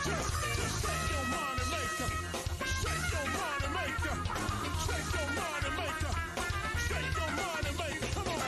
Just shake your money maker. Shake your money maker. Shake your money maker. Shake your money maker. Come on.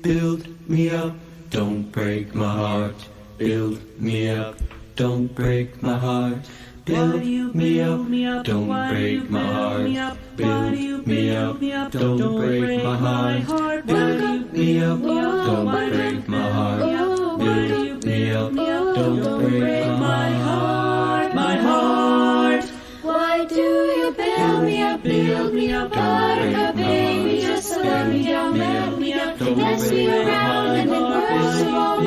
build me up, don't break my heart. Build me up, don't break my heart. Build me up, don't break my heart. Build me up, don't break my heart. Build me up, don't break my heart. Build me up, don't break my heart. My heart. Why do you build me up, buttercup baby, just to let me down, let me up, dance me around, and then worst of all,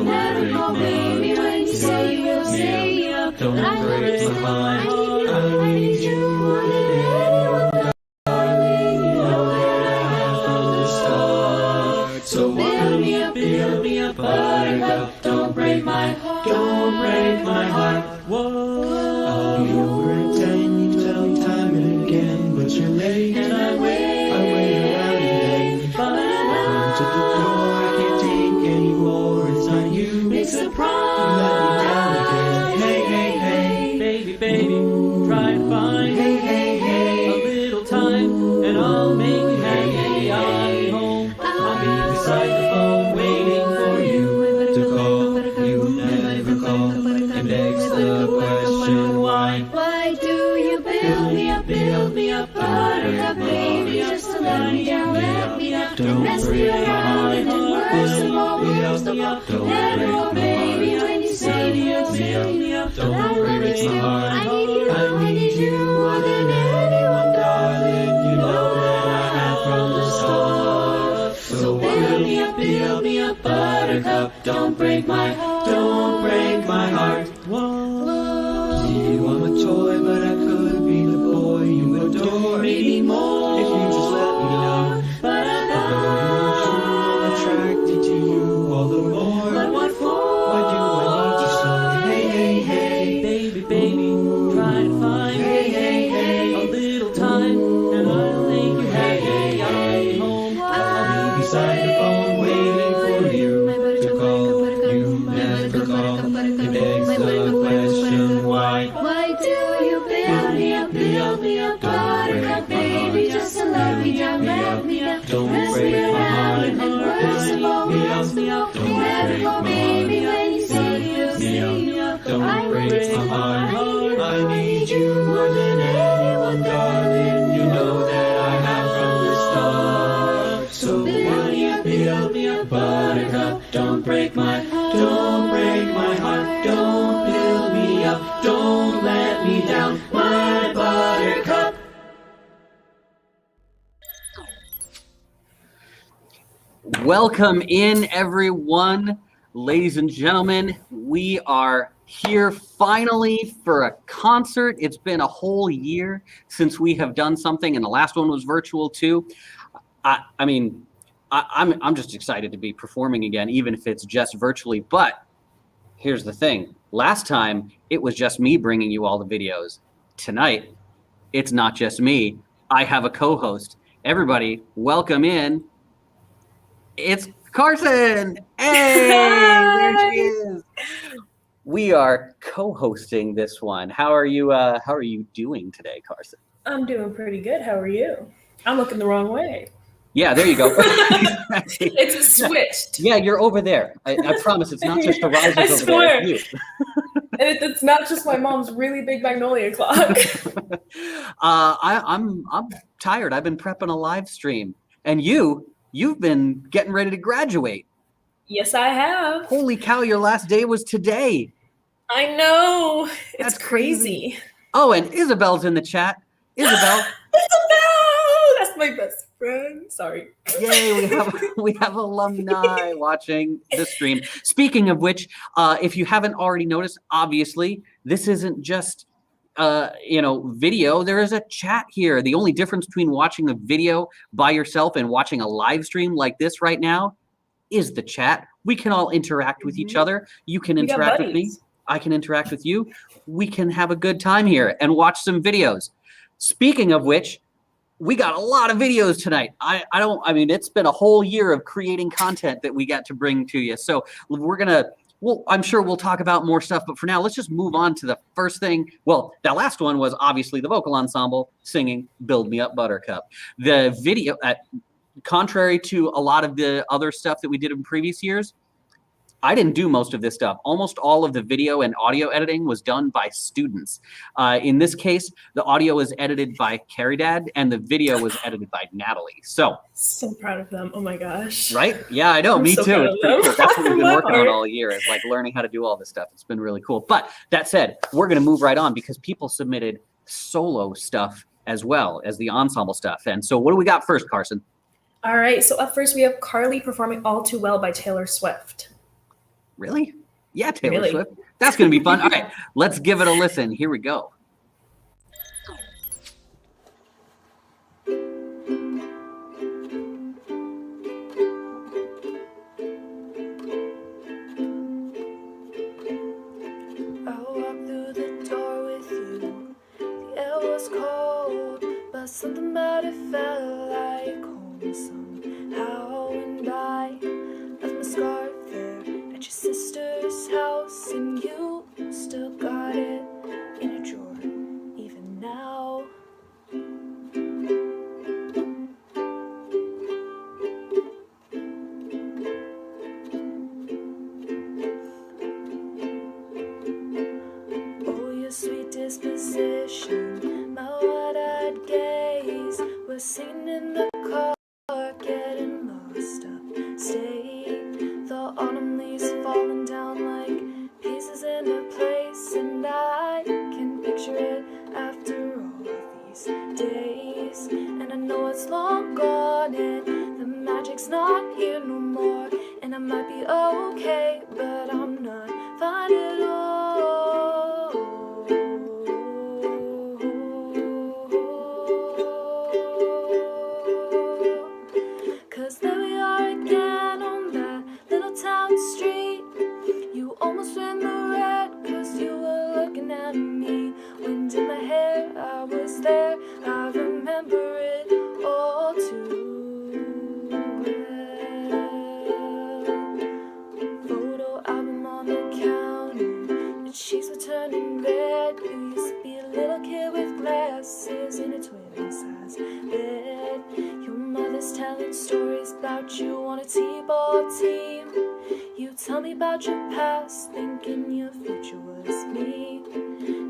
never call baby when you say you will stay up. Don't break my heart. I need you more than anyone, darling. You know that I have from the start. So build me up, buttercup, don't break my heart, don't break my heart. Whoa. I'll be over in 10, you tell me time and again, but you're late. and I wait around and then I come to the door, I can't take anymore. It's not you. It's a You let me problem. down again. Hey, hey, hey, Baby, try to find hey, hey, hey. a little time, and I'll make you happy. I'll be home. I'll be beside the phone, waiting for you. To call, you never call. It begs the question why. Why do you build me up, buttercup baby, just to let me down, let me up, Don't mess me break my around, and then heart. worst of all, Don't never break call my baby heart. when you say you'll stay up. Don't I love break you my too, heart. I need you more than anyone, darling. You know that I have from the start. So build me up, buttercup, don't break my heart, don't break my heart. You are my toy, but I could be the boy you adore. maybe more. If you just let me know. But I'm attracted to you all the more. but what for? Why do I need you so? Hey, hey, hey. Baby, try to find Hey, hey, hey. a little time, and I'll make you happy. I'll be home. I'll be beside the phone waiting for you to call. You never call. It begs the question why. Why do you build me up, buttercup baby, just to let me down, let me up, Don't mess break me my around, heart. and then worst of all, Don't never break call my baby heart. when you say you'll stay up. Don't break my heart. I need you more than anyone, darling. You know that I have from the start. So build me up, buttercup. Don't break my heart. Don't break my heart. Don't build me up. Don't let me down, my buttercup. Welcome in, everyone. Ladies and gentlemen, we are here finally for a concert. It's been a whole year since we have done something, and the last one was virtual too. I'm just excited to be performing again, even if it's just virtually. But here's the thing. Last time, it was just me bringing you all the videos. Tonight, it's not just me. I have a co-host. Everybody, welcome in. It's Carson. Hey, there she is. We are co-hosting this one. How are you doing today, Carson? I'm doing pretty good. How are you? I'm looking the wrong way. Yeah, there you go. It's switched. Yeah, you're over there. I promise it's not just the risers I over swear. there. It's you. And it's not just my mom's really big magnolia clock. I'm tired. I've been prepping a live stream, and you've been getting ready to graduate. Yes, I have. Holy cow! Your last day was today. I know. It's That's crazy. Oh, and Isabel's in the chat. Isabel, Isabel! That's my best friend. Sorry. yay! We have alumni watching the stream. Speaking of which, if you haven't already noticed, obviously this isn't just video. There is a chat here. The only difference between watching a video by yourself and watching a live stream like this right now is the chat. We can all interact with each other. You can We got interact with me. buddies. I can interact with you. We can have a good time here and watch some videos. Speaking of which, we got a lot of videos tonight. It's been a whole year of creating content that we got to bring to you. So I'm sure we'll talk about more stuff, but for now, let's just move on to the first thing. Well, that last one was obviously the vocal ensemble singing Build Me Up Buttercup. The video, contrary to a lot of the other stuff that we did in previous years, I didn't do most of this stuff. Almost all of the video and audio editing was done by students. In this case, the audio was edited by Carrie Dad and the video was edited by Natalie. So proud of them. Oh my gosh. right? Yeah, I know. I'm Me so too. proud It's of pretty them. cool. That's what we've been My working on part. all year, is like learning how to do all this stuff. It's been really cool. But that said, we're going to move right on because people submitted solo stuff as well as the ensemble stuff. And so what do we got first, Carson? All right. So up first, we have Carly performing All Too Well by Taylor Swift. Really? Yeah, Taylor Really? Swift. That's going to be fun. All right, let's give it a listen. Here we go. I walked through the door with you. The air was cold, but something about it felt like home somehow. And I left my scarf there at your sister's house, and you still got it in a drawer, even now. Oh, your sweet disposition, my wide-eyed gaze was seen in the car, getting lost upstate. The autumn leaves falling down like pieces in a place, and I can picture it after all these days. And I know it's long gone and the magic's not here no more, and I might be okay, but I'm not fine at all. 'Cause there we are again on that little town street. You almost went the red 'cause you were looking at me. Wind in my hair, I was there, I remember it all too well. Photo album on the counter, your cheeks were turning red. You used to be a little kid with glasses in a twin-size bed. Your mother's telling stories about you on a t-ball team. You tell me about your past, thinking your future was me.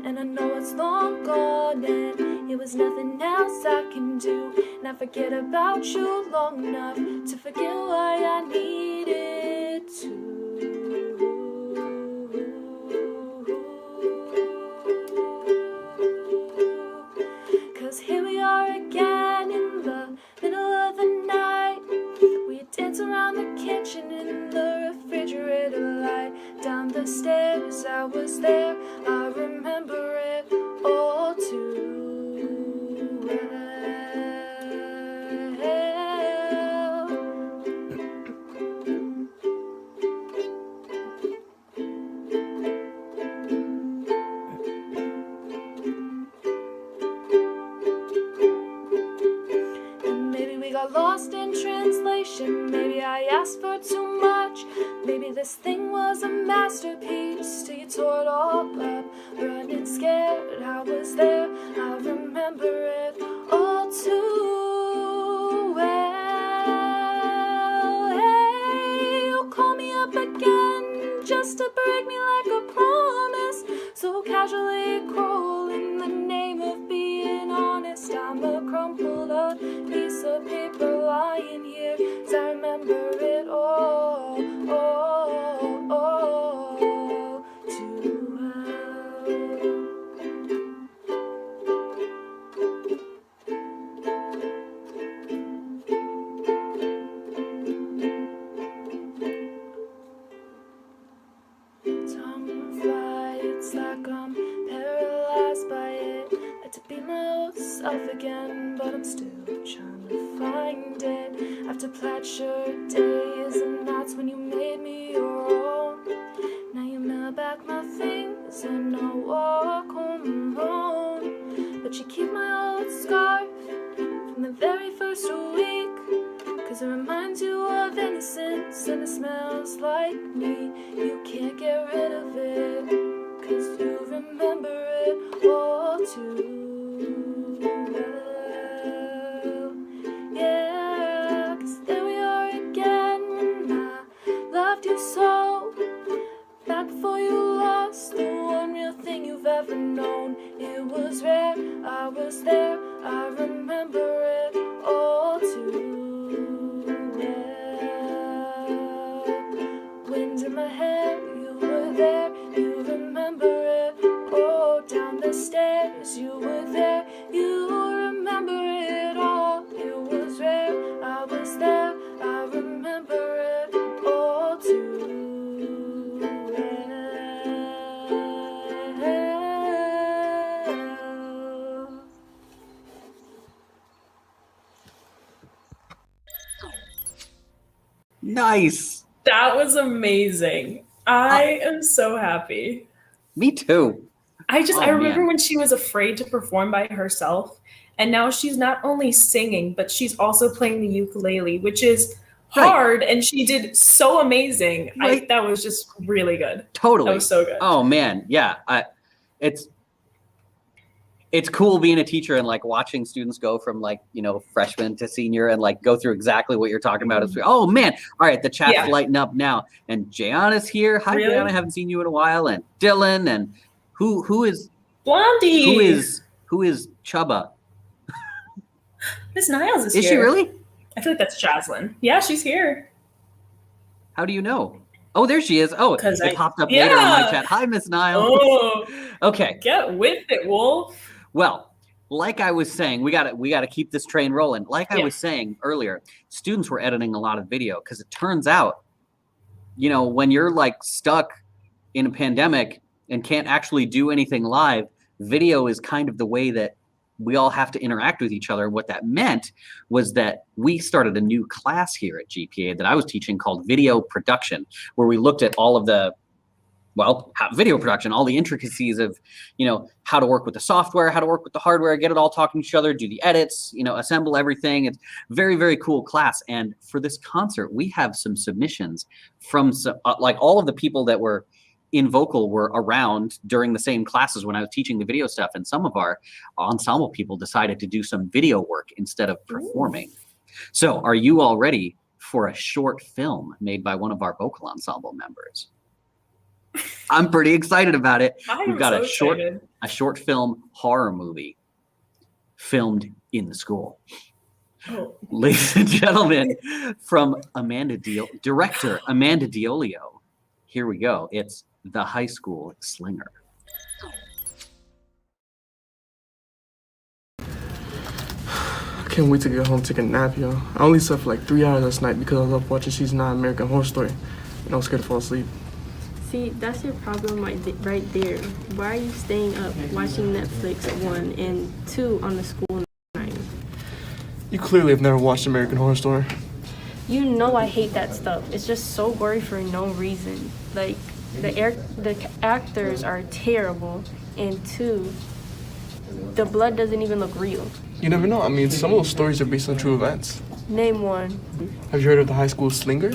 And I know it's long gone and it was nothing else I can do. And I forget about you long enough to forget why I needed to. 'Cause here we are again in the middle of the night. We dance around the kitchen in the refrigerator light. Down the stairs, I was there, I remember it all too well. And maybe we got lost in translation. Maybe I asked for too much. Maybe this thing was a masterpiece till you tore it all up. Running scared, I was there, I remember it all too well. Hey, you call me up again just to break me like a promise. So casually cruel in the name of being honest. I'm a crumpled up piece of paper lying here, 'cause I remember it all too well. Time will fly, it's like I'm paralyzed by it. Like to be my old self again, but I'm still trying to find it. After plaid shirt days and nights when you made me your own. Now you mail back my things and I walk home alone. But you keep my old scarf from the very first week, 'cause it reminds you of innocence and it smells like me. You can't get rid of it, 'cause you remember it all too well. Yeah, 'cause was there, I remember it all too well. Wind in my hair, you were there, you remember it. Oh, down the stairs, you were there, you remember it all. It was rare, I was there, I remember it all too well. Nice. That was amazing. I am so happy. Me too. I Oh, remember man. when she was afraid to perform by herself, and now she's not only singing, but she's also playing the ukulele, which is Right. hard, and she did so amazing. Right. That was just really good. Totally. That was so good. Oh man, yeah. It's cool being a teacher and like watching students go from like, you know, freshman to senior and like go through exactly what you're talking about. Oh man. All right, the chat's Yeah. lighting up now. And Jayana's here. Hi, Really? Jayana. I haven't seen you in a while. And Dylan and who is Blondie. who is Chubba? Miss Niles is Is here. she really? I feel like that's Jocelyn. Yeah, she's here. How do you know? Oh, there she is. Oh, 'Cause it I- popped up later in my Yeah. chat. Hi, Miss Niles. Oh, Okay. get with it, Wolf. Well, like I was saying, we got to keep this train rolling. Like I Yeah. was saying earlier, students were editing a lot of video because it turns out, you know, when you're like stuck in a pandemic and can't actually do anything live, video is kind of the way that we all have to interact with each other. What that meant was that we started a new class here at GPA that I was teaching called video production, where we looked at all of the video production, all the intricacies of, you know, how to work with the software, how to work with the hardware, get it all talking to each other, do the edits, you know, assemble everything. It's very, very cool class. And for this concert, we have some submissions from like all of the people that were in vocal were around during the same classes when I was teaching the video stuff. And some of our ensemble people decided to do some video work instead of performing. So are you all ready for a short film made by one of our vocal ensemble members? I'm pretty excited about it. We've got a short film horror movie filmed in the school. Oh. Ladies and gentlemen, from director Amanda Diolio, here we go. It's The High School Slinger. I can't wait to get home, take a nap, yo. I only slept for like 3 hours last night because I was up watching season 9 American Horror Story, and I was scared to fall asleep. See, that's your problem right there. Why are you staying up watching Netflix 1 and 2 on the school night? You clearly have never watched American Horror Story. You know I hate that stuff. It's just so gory for no reason. Like, the actors are terrible, and 2, the blood doesn't even look real. You never know. I mean, some of those stories are based on true events. Name one. Have you heard of the High School Slinger?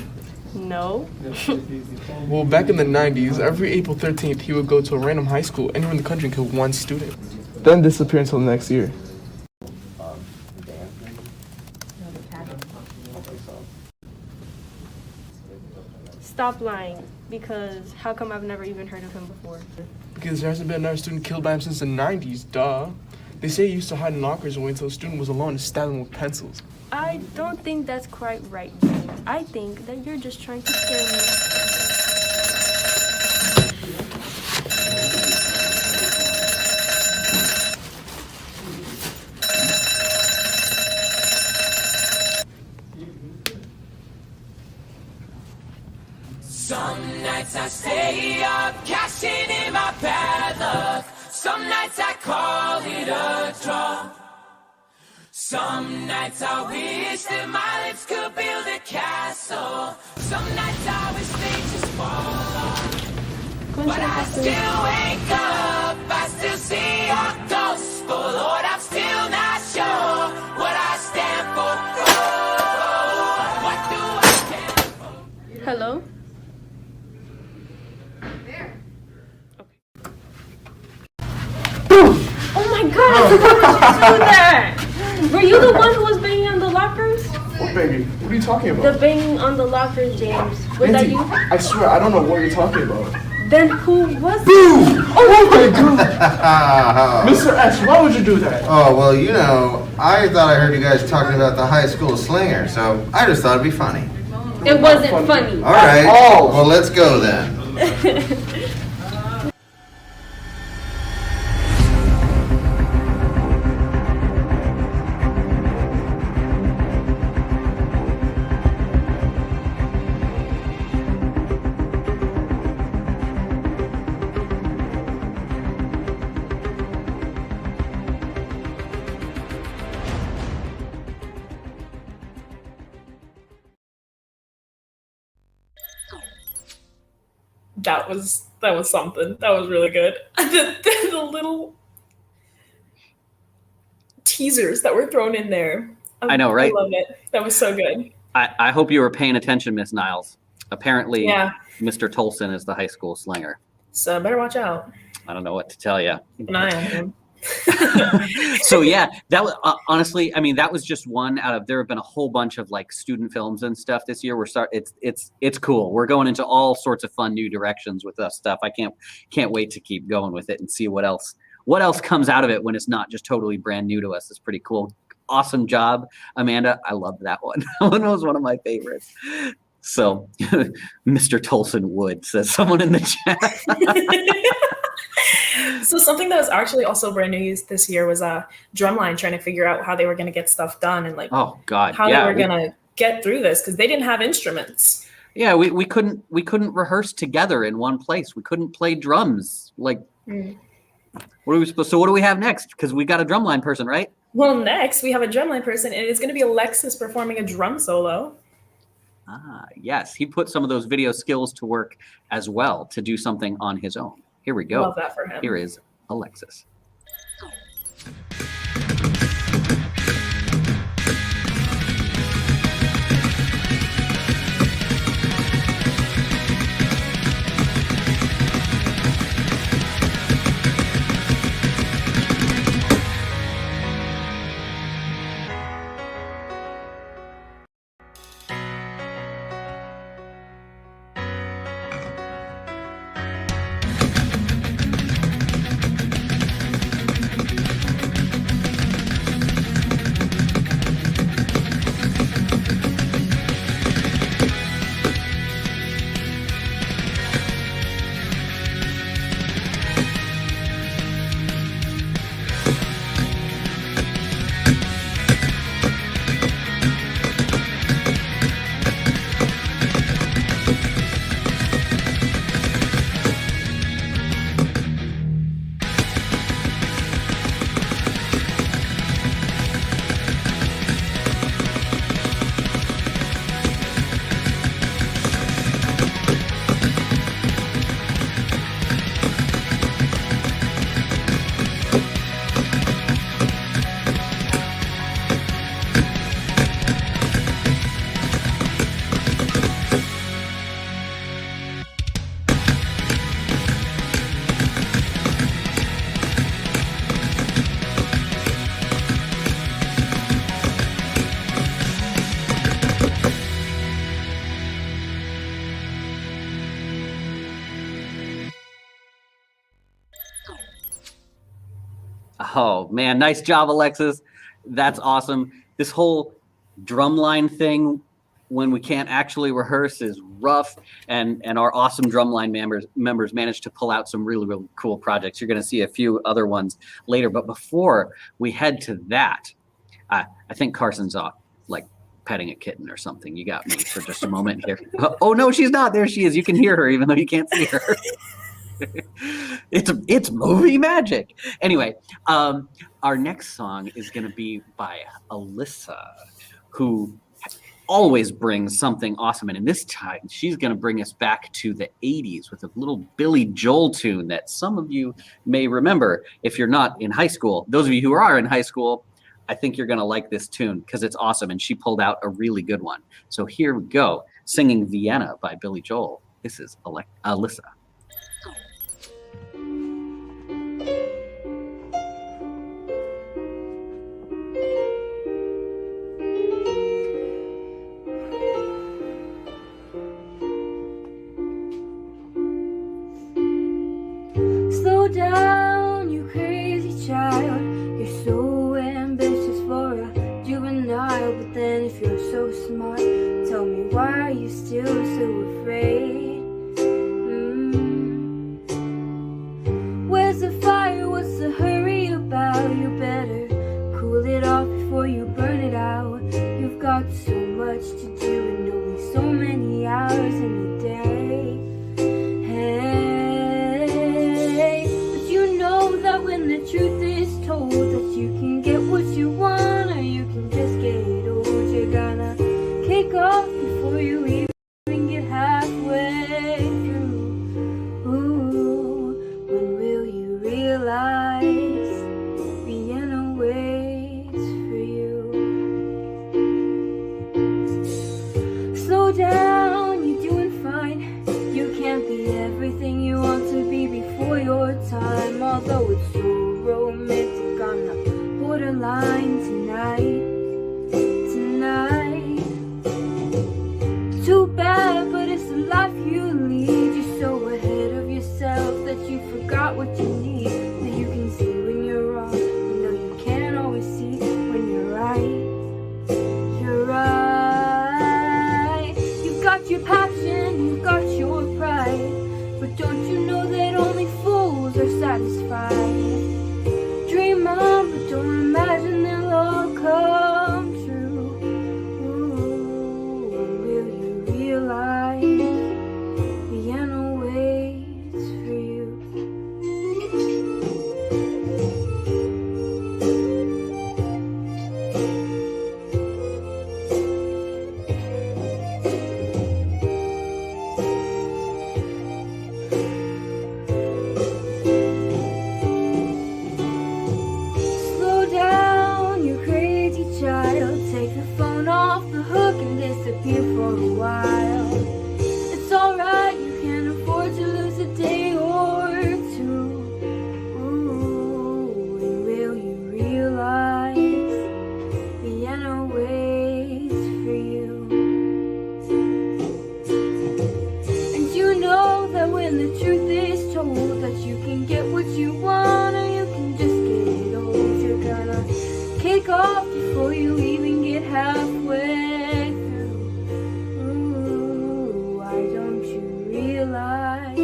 No. Well, back in the 90s, every April 13th, he would go to a random high school anywhere in the country and kill one student. Then disappear until the next year. Stop lying, because how come I've never even heard of him before? Because there hasn't been another student killed by him since the 90s, duh. They say he used to hide in lockers and wait until a student was alone and stab him with pencils. I don't think that's quite right, James. I think that you're just trying to scare me. Some nights I stay up, cashing in my bad luck. Some nights I call it a draw. Some nights I wish that my lips could build a castle. Some nights I wish they just fall off. But I still wake up, I still see your gospel. Lord, I'm still not sure what I stand for. Oh, what do I stand for? Hello? Oh my god, why would you do that? Were you the one who was banging on the lockers? What baby? What are you talking The about? banging on the lockers, James. Was that Nancy, you? I swear, I don't know what you're talking about. Then who was it? Boom! Oh my god! Mr. S, why would you do that? Oh, well, you know, I thought I heard you guys talking about the high school slinger, so I just thought it'd be funny. It wasn't funny. All right. all. Well, let's go then. That was something. That was really good. The little teasers that were thrown in there. I know, right? I love it. That was so good. I hope you were paying attention, Miss Niles. Apparently, Yeah. Mr. Tolson is the high school slinger. So better watch out. I don't know what to tell you. Keep an eye on him. So yeah, that was honestly, I mean, that was just one out of. There have been a whole bunch of like student films and stuff this year. It's cool. We're going into all sorts of fun new directions with that stuff. I can't wait to keep going with it and see what else comes out of it when it's not just totally brand new to us. It's pretty cool. Awesome job, Amanda. I love that one. That one was one of my favorites. So, Mr. Tolson Wood, says someone in the chat. So something that was actually also brand new this year was Drumline trying to figure out how they were going to get stuff done and like Oh God, how yeah, they were going to get through this because they didn't have instruments. yeah. We couldn't rehearse together in one place. We couldn't play drums. Like, what are we supposed? So what do we have next? Because we got a drumline person, right? Well, next we have a drumline person, and it's going to be Alexis performing a drum solo. Ah, yes. He put some of those video skills to work as well to do something on his own. Here we go. Love that for him. Here is Alexis. Oh man, nice job, Alexis. That's awesome. This whole drumline thing, when we can't actually rehearse, is rough, and our awesome drumline members managed to pull out some really, really cool projects. You're going to see a few other ones later, but before we head to that, I think Carson's off, like petting a kitten or something. You got me for just a moment here. Oh no, she's not. There she is. You can hear her even though you can't see her. It's movie magic. Anyway, our next song is going to be by Alyssa, who always brings something awesome. And this time, she's going to bring us back to the 80s with a little Billy Joel tune that some of you may remember if you're not in high school. Those of you who are in high school, I think you're going to like this tune because it's awesome. And she pulled out a really good one. So here we go, singing Vienna by Billy Joel. This is Alyssa. down, you crazy child. You're so ambitious for a juvenile, but then if you're so smart, tell me why are you still so afraid? Where's the fire? What's the hurry about? You better cool it off before you burn it out. You've got so much to do and only so many hours in the day. Hey, but you know that when the truth is told, that you can get what you want or you can just get old. You're gonna kick off before you even get halfway through. Ooh, when will you realize Vienna waits for you? Slow down, you're doing fine. You can't be everything you want to be before your time. Although it's so romantic on the borderline tonight. Too bad, but it's the life you lead. You're so ahead of yourself that you forgot what you need. That you can see when you're wrong, you know you can't always see when you're right. You're right. You've got your passion, you've got your pride, but don't you know that only fools are satisfied? Dream on, but don't imagine they'll all come true. Ooh, when will you realize Vienna waits for you? Slow down, you crazy child. Take the phone off the hook and disappear for a while. It's alright, you can't afford to lose a day or two. Ooh, when will you realize Vienna waits for you? And you know that when the truth is told, that you can get what you want or you can just get old. You're gonna kick off before you even get halfway through. Ooh, why don't you realize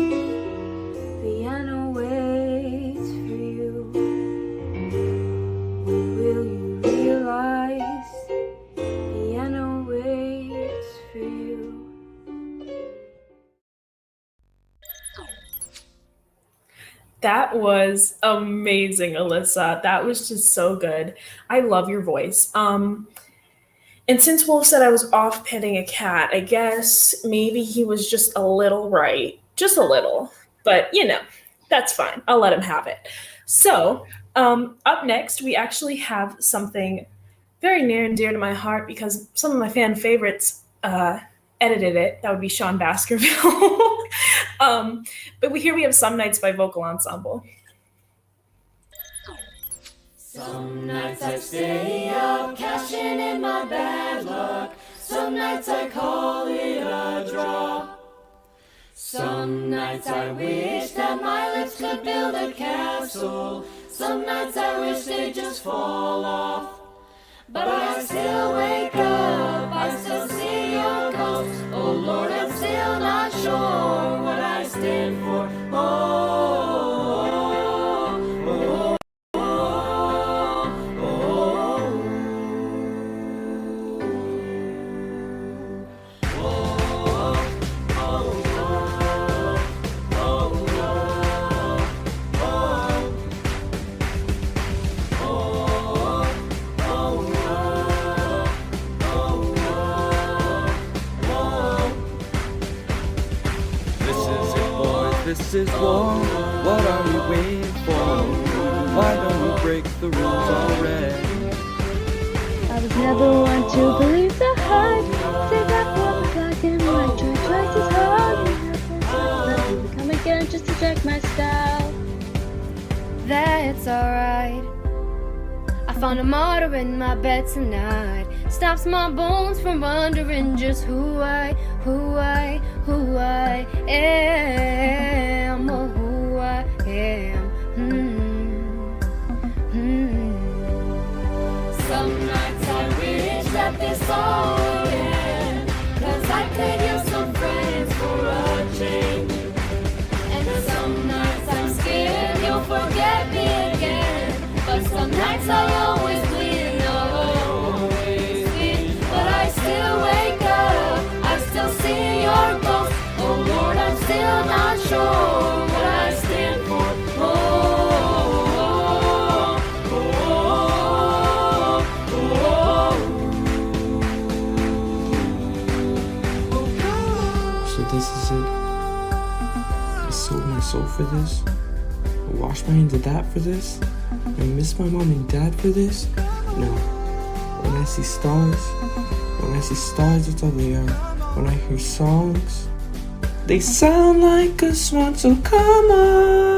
Vienna waits for you? When will you realize Vienna waits for you? That was amazing, Alyssa. That was just so good. I love your voice. And since Wolf said I was off petting a cat, I guess maybe he was just a little right. Just a little. But, you know, that's fine. I'll let him have it. So, up next, we actually have something very near and dear to my heart because some of my fan favorites edited it. That would be Sean Baskerville. But here we have Some Nights by Vocal Ensemble. Some nights I stay up, cashing in my bad luck. Some nights I call it a draw. Some nights I wish that my lips could build a castle. Some nights I wish they'd just fall off. But I still wake up, I still see your ghost. Oh Lord, I'm still not sure what I stand for. This is war, what are we waiting for? Why don't we break the rules already? I was never one to believe the hype. Say that for black and white, try twice as hard. Let me come again just to check my style. That's alright. I found a martyr in my bed tonight. Stops my bones from wondering just who I am. Oh, who I am. forget me again. But some nights I always win, always win. But I still wake up, I still see your ghost. Oh Lord, I'm still not sure what I stand for. Oh, oh, oh, oh. So this is it. I sold my soul for this. I washed my hands of that for this. I miss my mom and dad for this. No. When I see stars, that's all they are. When I hear songs, they sound like a swan, so come on.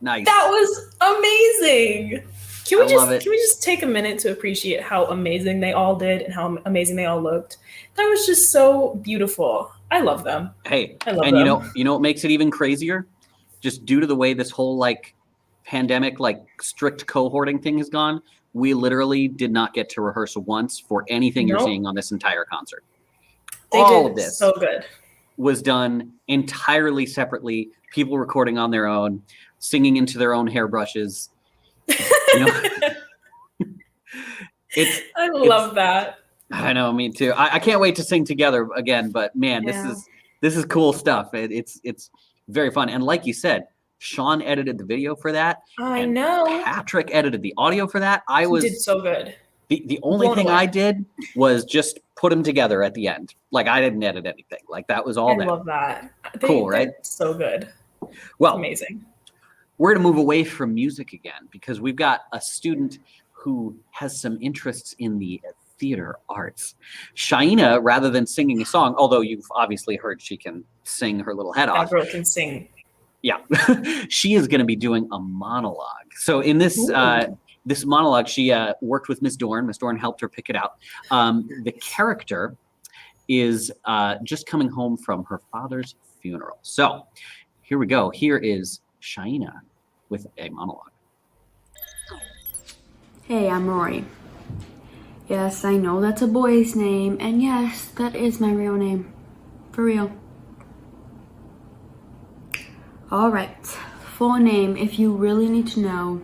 Nice. That was amazing. Can I we love it. just take a minute to appreciate how amazing they all did and how amazing they all looked? That was just so beautiful. I love them. Hey, I love and them. you know what makes it even crazier? Just due to the way this whole like pandemic, like strict cohorting thing has gone, we literally did not get to rehearse once for anything you're Nope. seeing on this entire concert. They All did of this so good. was done entirely separately. People recording on their own, singing into their own hairbrushes. You know, I love that. I know, me too. I can't wait to sing together again. But man, Yeah. this is cool stuff. It's very fun. And like you said, Sean edited the video for that. I and know. Patrick edited the audio for that. I He was did so good. the only Blown thing away. I did was just put them together at the end. Like I didn't edit anything. Like that was all I them. love that. Cool, right? They're so good. Well, Amazing. we're going to move away from music again because we've got a student who has some interests in the theater arts. Shaina, rather than singing a song, although you've obviously heard she can sing her little head That off. girl can sing. Yeah, she is going to be doing a monologue. So in this Ooh. this monologue, she worked with Miss Dorn. Miss Dorn helped her pick it out. The character is just coming home from her father's funeral. So here we go. Here is Shaina with a monologue. Hey, I'm Rory. Yes, I know that's a boy's name, and yes, that is my real name. For real. Alright, full name, if you really need to know,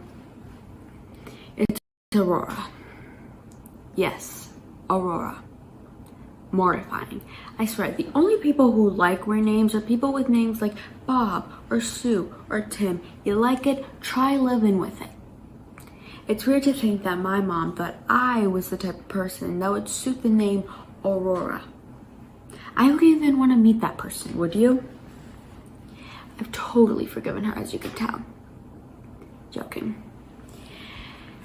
it's Aurora. Yes, Aurora. Mortifying. I swear, the only people who like weird names are people with names like Bob or Sue or Tim. You like it? Try living with it. It's weird to think that my mom thought I was the type of person that would suit the name Aurora. I wouldn't even want to meet that person, would you? I've totally forgiven her, as you can tell. Joking.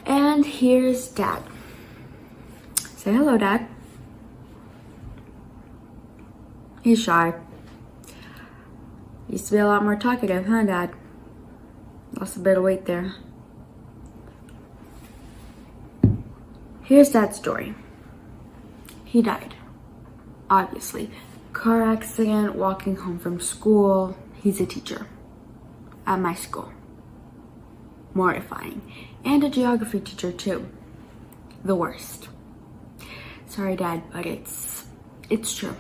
And here's Dad. Say hello, Dad. He's shy. Used to be a lot more talkative, huh, Dad? Lost a bit of weight there. Here's Dad's story. He died. Obviously. Car accident, walking home from school. He's a teacher. At my school. Mortifying. And a geography teacher, too. The worst. Sorry, Dad, but it's true.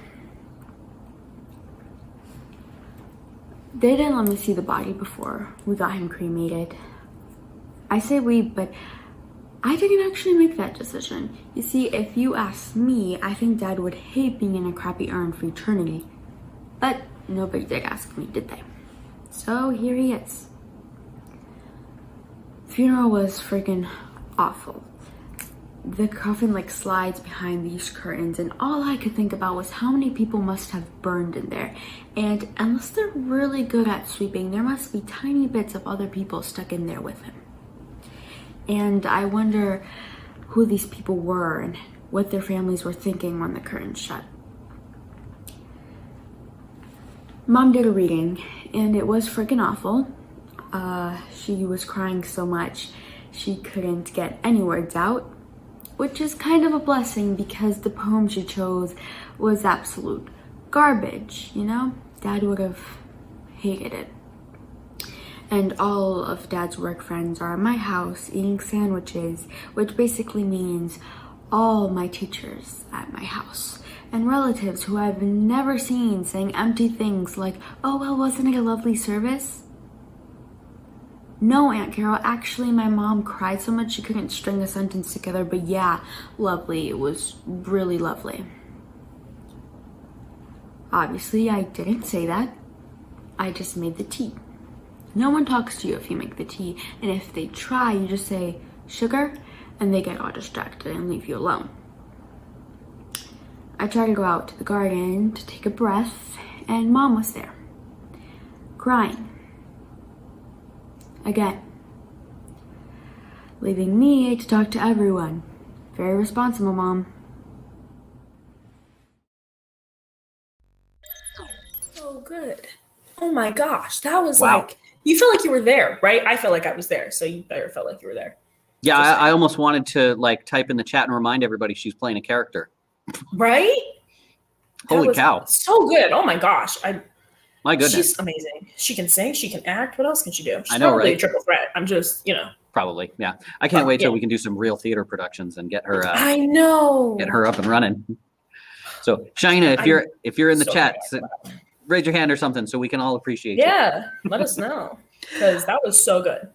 They didn't let me see the body before we got him cremated. I say we, but I didn't actually make that decision. You see, if you ask me, I think Dad would hate being in a crappy urn for eternity. But nobody did ask me, did they? So here he is. Funeral was freaking awful. The coffin like slides behind these curtains, and all I could think about was how many people must have burned in there. And unless they're really good at sweeping, there must be tiny bits of other people stuck in there with him. And I wonder who these people were and what their families were thinking when the curtains shut. Mom did a reading, and it was freaking awful. She was crying so much she couldn't get any words out, which is kind of a blessing because the poem she chose was absolute garbage, you know? Dad would have hated it. And all of Dad's work friends are at my house eating sandwiches, which basically means all my teachers at my house. And relatives who I've never seen saying empty things like, oh, well, wasn't it a lovely service? No, Aunt Carol, actually my mom cried so much she couldn't string a sentence together, but yeah, lovely. It was really lovely. Obviously, I didn't say that. I just made the tea. No one talks to you if you make the tea, and if they try, you just say, sugar, and they get all distracted and leave you alone. I tried to go out to the garden to take a breath, and Mom was there, crying. Again. Leaving me to talk to everyone. Very responsible, Mom. Oh, good. Oh my gosh, that was Wow. like, you felt like you were there, right? I felt like I was there, so you better felt like you were there. Yeah, I almost wanted to like type in the chat and remind everybody she's playing a character. Right? Holy cow. So good. Oh my gosh. My goodness. She's amazing. She can sing, she can act. What else can she do? She's I know, probably right? a triple threat. I'm just, Probably, yeah. I can't wait till yeah. we can do some real theater productions and get her I know. get her up and running. So Shina, if you're in the chat, raise your hand or something so we can all appreciate you. Yeah, let us know. Because that was so good.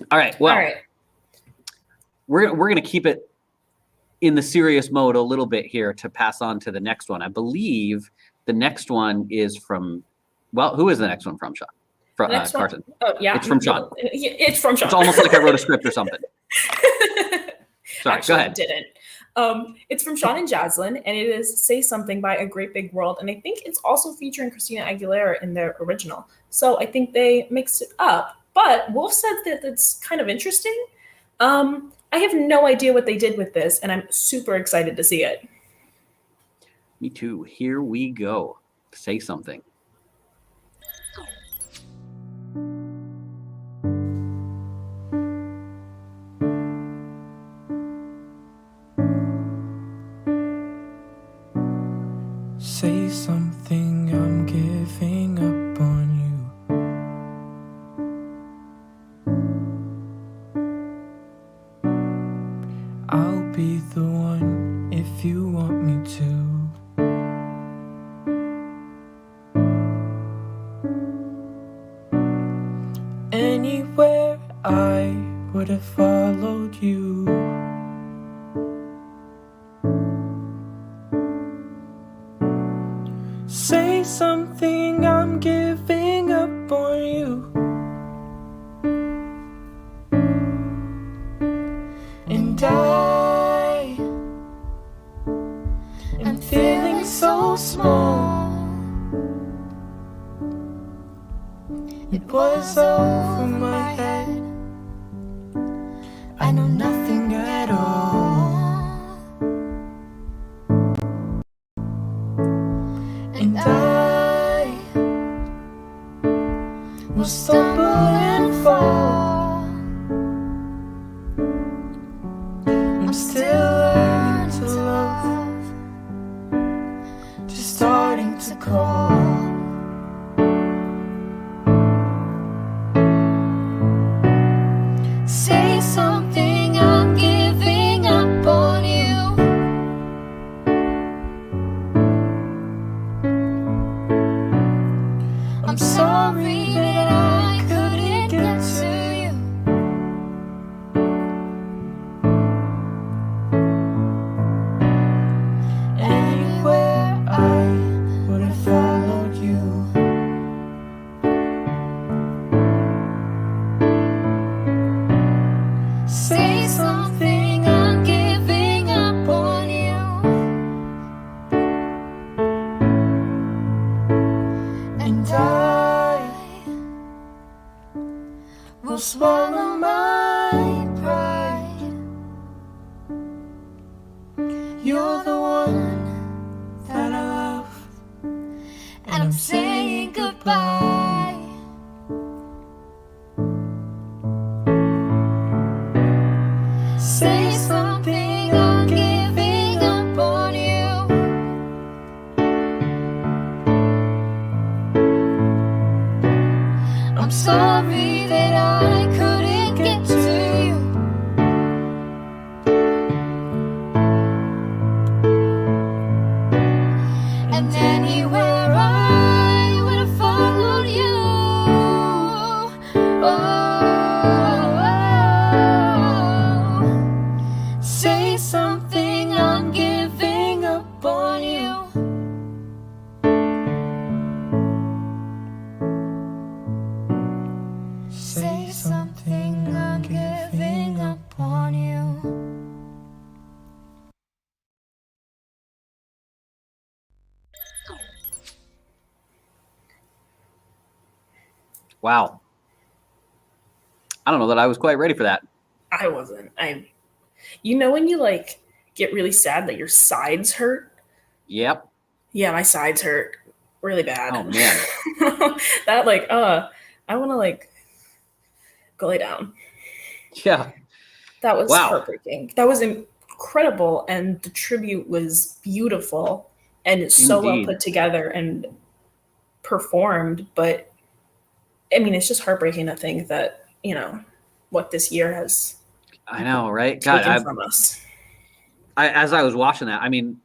All right. Well, All right. we're gonna keep it in the serious mode a little bit here to pass on to the next one. I believe the next one is from, well, who is the next one from, Sean? From Next one- Carson. Oh, yeah. It's from Sean. It's from Sean. It's almost like I wrote a script or something. Sorry, Actually, go ahead. I didn't. It's from Sean and Jaslyn, and it is Say Something by A Great Big World. And I think it's also featuring Christina Aguilera in their original. So I think they mixed it up. But Wolf said that it's kind of interesting. I have no idea what they did with this, and I'm super excited to see it. Me too. Here we go. Say something. Say something, I'm giving up on you. I'll be the one if you want me to. Anywhere I would have followed you. Say something, I'm giving up on you. And I am feeling so small. It was over my head. I know nothing at all. And I will stumble and fall. I'm still learning to love, just starting to crawl. Say something, I'm giving up on you. I'm sorry that I couldn't get to you. You're the one that I love, and I'm saying goodbye. Say something, I'm giving up on you. I'm sorry that I couldn't get to you. And anywhere I would have followed you. Oh, say something, I'm giving up on you. Say something, I'm giving up on you. Wow. I don't know that I was quite ready for that. I wasn't. You know when you like get really sad that your sides hurt? Yep. Yeah, my sides hurt really bad. Oh man. That like I want to like go lay down. Yeah. That was Wow. heartbreaking. That was incredible, and the tribute was beautiful and it's so well Indeed. put together and performed. But I mean, it's just heartbreaking to think that, you know, what this year has I know, right? taken God, from us. as I was watching that, I mean,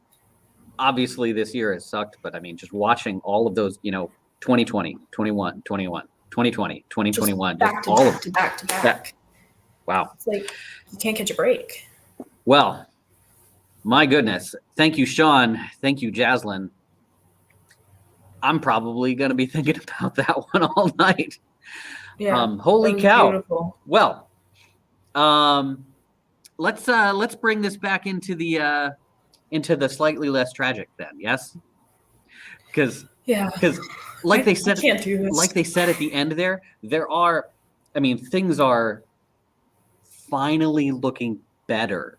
obviously this year has sucked, but I mean, just watching all of those, 2020, 21, 21, 2020, 2021, just Back to all back of to back to that. back. Wow. It's like you can't catch a break. Well, my goodness. Thank you, Sean. Thank you, Jaslyn. I'm probably going to be thinking about that one all night. Yeah. Holy that was cow. Beautiful. Well, let's bring this back into the slightly less tragic then. Yes. Because like they said, I can't do this. like they said at the end there are, I mean, things are finally looking better.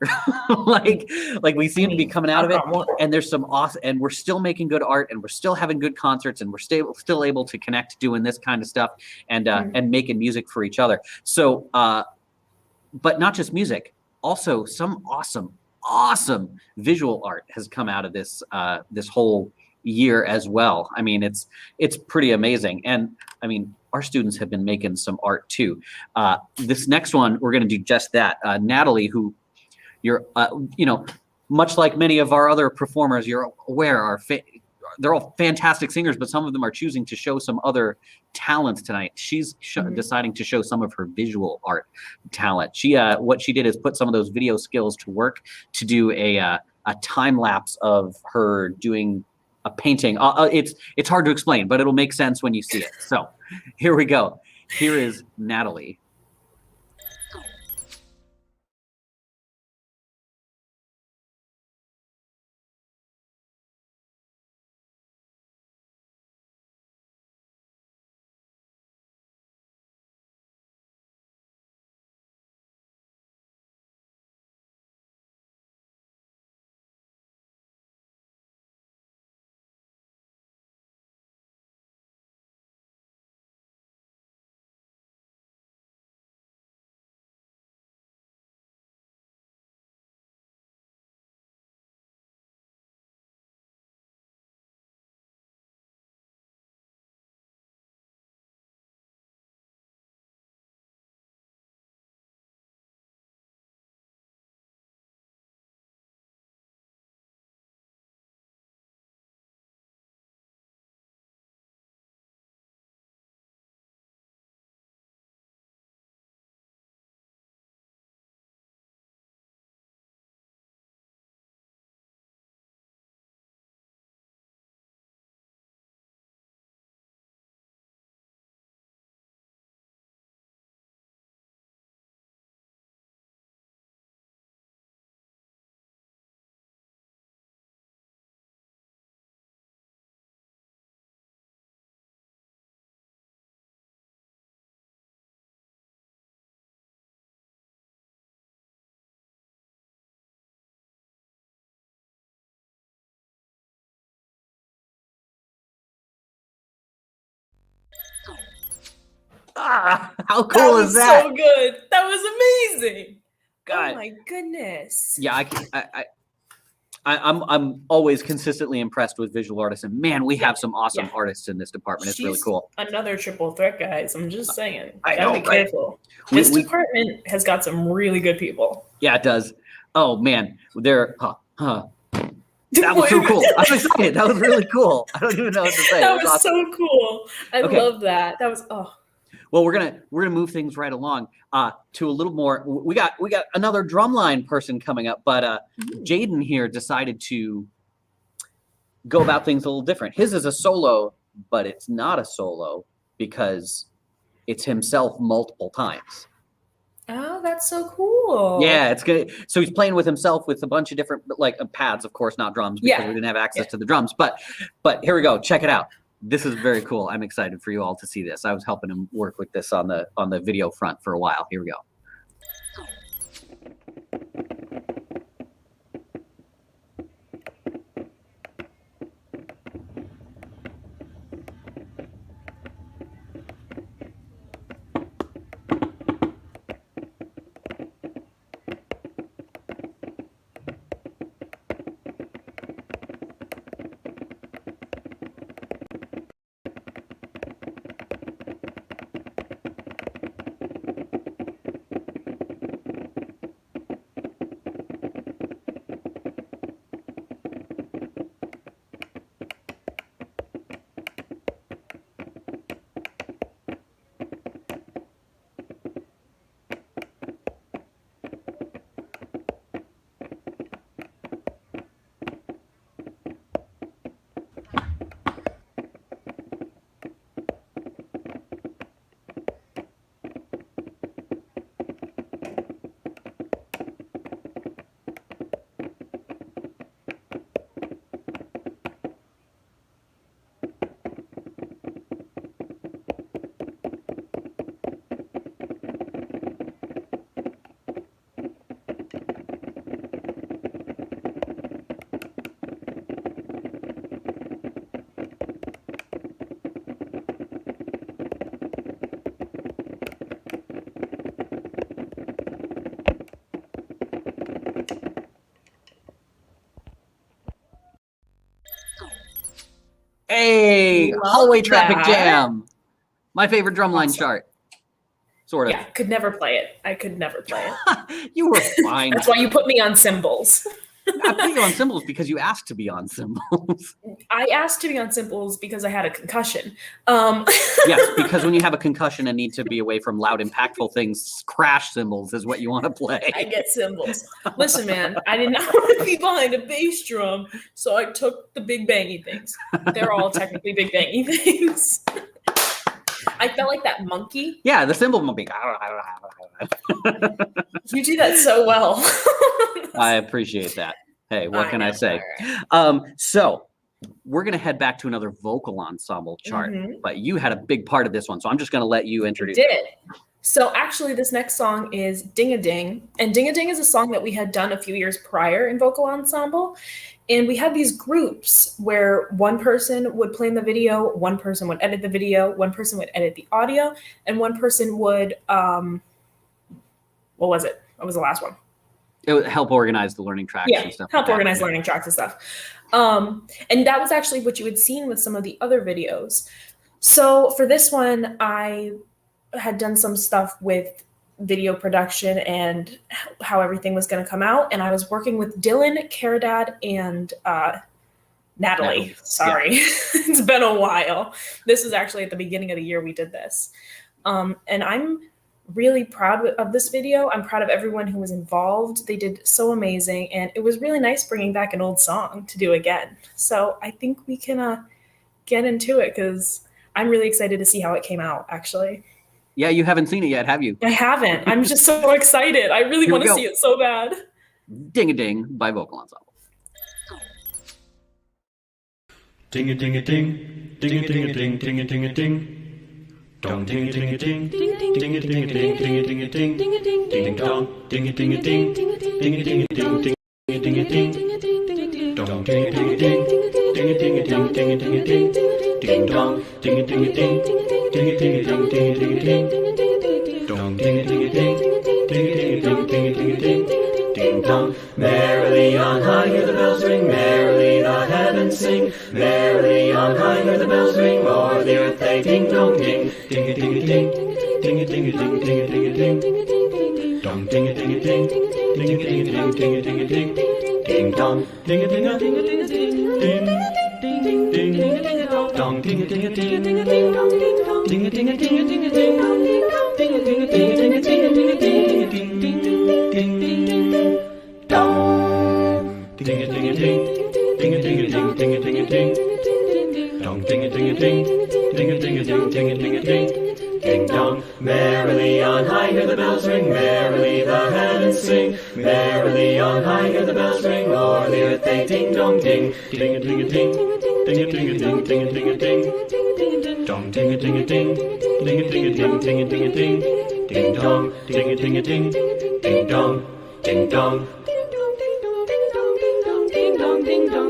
like we seem to be coming out of it, and there's some awesome, and we're still making good art, and we're still having good concerts, and we're still able to connect doing this kind of stuff, and making music for each other. So but not just music, also some awesome visual art has come out of this this whole year as well. I mean, it's pretty amazing. And I mean, our students have been making some art too. This next one, we're going to do just that. Natalie, who you're, much like many of our other performers, you're aware they're all fantastic singers, but some of them are choosing to show some other talents tonight. She's deciding to show some of her visual art talent. She what she did is put some of those video skills to work to do a time lapse of her doing a painting. It's hard to explain, but it'll make sense when you see it. So here we go. Here is Natalie. How cool That was is that? so good. That was amazing. God. Oh my goodness. Yeah, I'm always consistently impressed with visual artists, and man, we have some awesome artists in this department. It's really She's cool. Another triple threat, guys. I'm just saying. I Gotta know, be right? careful. This department has got some really good people. Yeah, it does. Oh man, they're that was so cool. I'm excited. That was really cool. I don't even know what to say. That It was awesome. so cool. I Okay. love that. That was Well, we're gonna move things right along to a little more. We got another drumline person coming up, but Jaden here decided to go about things a little different. His is a solo, but it's not a solo because it's himself multiple times. Oh, that's so cool. Yeah, it's good. So he's playing with himself with a bunch of different pads, of course, not drums because Yeah. we didn't have access to the drums. But here we go. Check it out. This is very cool. I'm excited for you all to see this. I was helping him work with this on the video front for a while. Here we go. Hey, Love hallway traffic that. jam. My favorite drumline chart. Sort of. Yeah, could never play it. I could never play it. You were fine. That's why you put me on cymbals. I put you on cymbals because you asked to be on cymbals. I asked to be on cymbals because I had a concussion. Yes, because when you have a concussion and need to be away from loud, impactful things, crash cymbals is what you want to play. I get cymbals. Listen, man, I did not want to be behind a bass drum, so I took the big bangy things. They're all technically big bangy things. I felt like that monkey. Yeah, the cymbal monkey. You do that so well. I appreciate that. Hey, what can I know, say? So we're going to head back to another vocal ensemble chart, but you had a big part of this one, so I'm just going to let you introduce it. Did. So actually, this next song is Ding a Ding. And Ding a Ding is a song that we had done a few years prior in vocal ensemble. And we had these groups where one person would play in the video, one person would edit the video, one person would edit the audio, and one person would, what was it? What was the last one? It would help organize the learning tracks and stuff. Help like that. organize learning tracks and stuff. And that was actually what you had seen with some of the other videos. So for this one, I had done some stuff with video production and how everything was going to come out. And I was working with Dylan, Caradad, and Natalie. Sorry, it's been a while. This was actually at the beginning of the year we did this. And I'm really proud of this video. I'm proud of everyone who was involved. They did so amazing. And it was really nice bringing back an old song to do again. So I think we can get into it because I'm really excited to see how it came out, actually. Yeah, you haven't seen it yet, have you? I haven't. I'm just so excited. I really want to see it so bad. Ding a Ding by Vocal Ensemble. Ding a ding a ding, ding a ding a ding, ding a ding a ding. Dong ding a ding a ding, ding a ding a ding, ding a ding a ding, ding dong, ding a ding a ding, ding a ding a ding, ding a ding a ding, dong ding a ding a ding, ding a ding a ding ding a ding a ding ding dong ding a ding a ding ding a ding a ding ding a ding a ding dong ding a ding a ding ding a ding a ding ding a ding a ding ding dong. Merrily on high, hear the bells ring, merrily the heavens sing, merrily on high, hear the bells ring, o'er the earth they ding dong ding ding a ding a ding ding a ding a ding ding a ding a ding dong ding a ding a ding ding a ding a ding ding a ding a ding ding dong ding a ding a ding a ding a ding ding ding ding ding ding a dong ding a ding a ding ding a ding dong ding a ding a ding a ding a ding ding a ding a ding a ding a ding a ding a ding ding ding ding ding dong ding a ding a ding ding a ding a ding ding a ding a ding dong ding a ding a ding ding a ding a ding ding a ding a ding ding dong. Merrily on high, hear the bells ring, merrily the heavens sing, merrily on high, hear the bells ring, o'er the earth they ding dong ding ding a ding a ding ding a ding a ding ding a ding a ding dong ding a ding a ding ding a ding a ding ding a ding a ding ding dong ding a ding a ding ding dong ding dong ding dong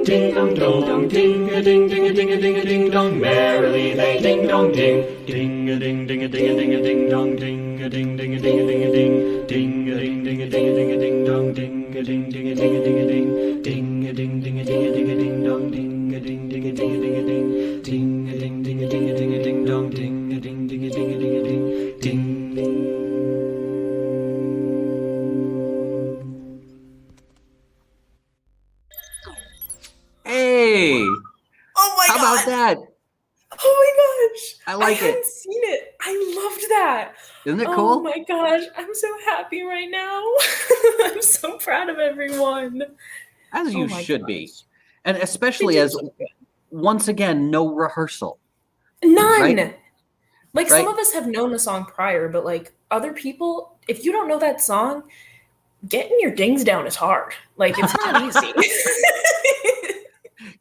ding dong ding a ding ding a ding a ding a ding dong. Merrily they ding dong ding ding a ding ding a ding a ding a ding dong ding a ding ding a ding a ding a ding ding a ding ding a ding a ding a ding dong ding a ding ding a ding a ding a ding ding a ding ding a ding a ding a ding dong ding a ding ding a ding a ding a ding ding a ding ding a ding a ding a ding dong ding a ding ding a ding a ding a ding ding. Hey! Oh my How god! about that? Oh my gosh! I like I it. hadn't seen it. I loved that. Isn't it Oh cool? my gosh! I'm so happy right now. I'm so proud of everyone. As you Oh my should gosh. be. And especially They did as, so good. once again, no rehearsal. None. Right? Like some Right? of us have known the song prior, but like other people, if you don't know that song, getting your dings down is hard. Like it's not easy.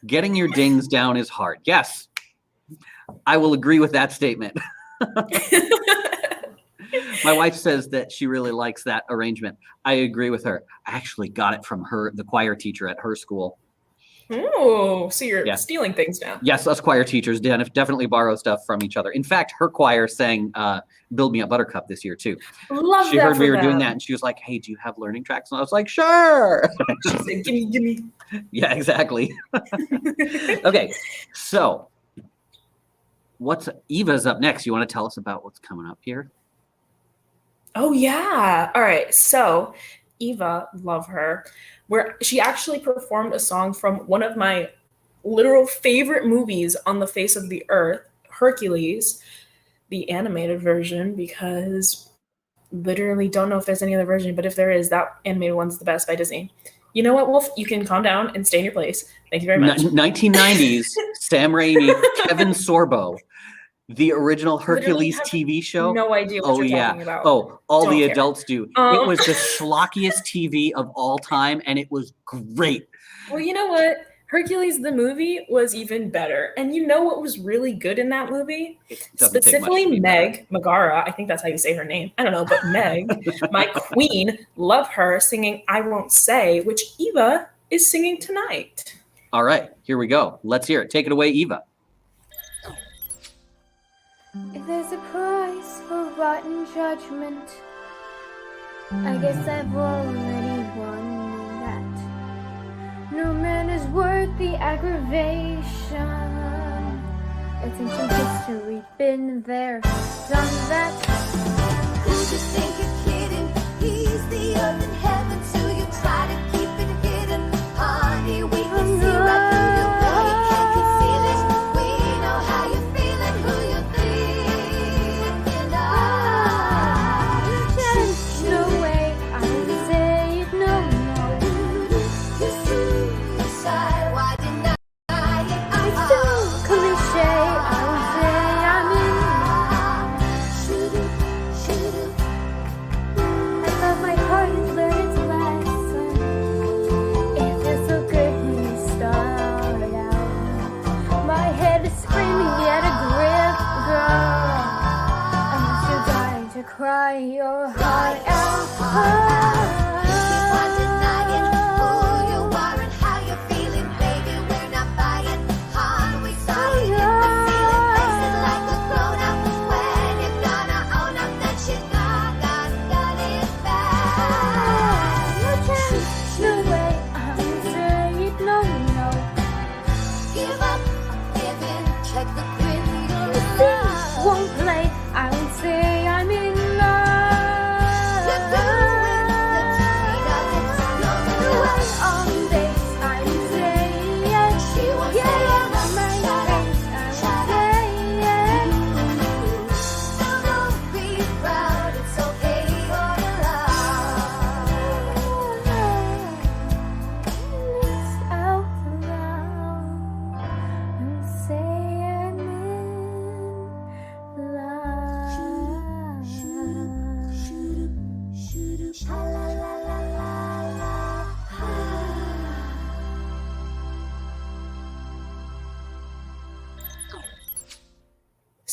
Getting your dings down is hard. Yes. I will agree with that statement. My wife says that she really likes that arrangement. I agree with her. I actually got it from the choir teacher at her school. Oh, so you're Yeah. stealing things now. Yes, us choir teachers definitely borrow stuff from each other. In fact, her choir sang Build Me a Buttercup this year too. Love She that heard for we were doing them. that and she was like, hey, do you have learning tracks? And I was like, sure. She said, gimme, gimme. Yeah, exactly. Okay, so Eva's up next. You want to tell us about what's coming up here? Oh yeah. All right. So Eva, love her. Where she actually performed a song from one of my literal favorite movies on the face of the earth, Hercules, the animated version, because literally don't know if there's any other version, but if there is, that animated one's the best by Disney. You know what, Wolf? You can calm down and stay in your place. Thank you very much. 1990s, Sam Raimi, Kevin Sorbo, the original Literally Hercules have TV show. No idea what Oh you're yeah. talking about. Oh, all Don't the care. adults do. It was the schlockiest TV of all time, and it was great. Well, you know what? Hercules the movie was even better. And you know what was really good in that movie? Doesn't take much to Specifically be Meg Megara. I think that's how you say her name. I don't know, but Meg, my queen, love her singing I Won't Say, which Eva is singing tonight. All right, here we go. Let's hear it. Take it away, Eva. If there's a price for rotten judgment, I guess I've already won that. No man is worth the aggravation. It's ancient history, been there, done that. Who just think you're kidding? He's the earth and heaven, so you try to keep it hidden. Honey, we can see right through your veil, you can't conceal it. We know how you're feeling, who you're thinking of. Just no way, I would say it, no, no. You're suicide, why deny it? It's too cliche, I would say I'm in love. I love my heart and learn its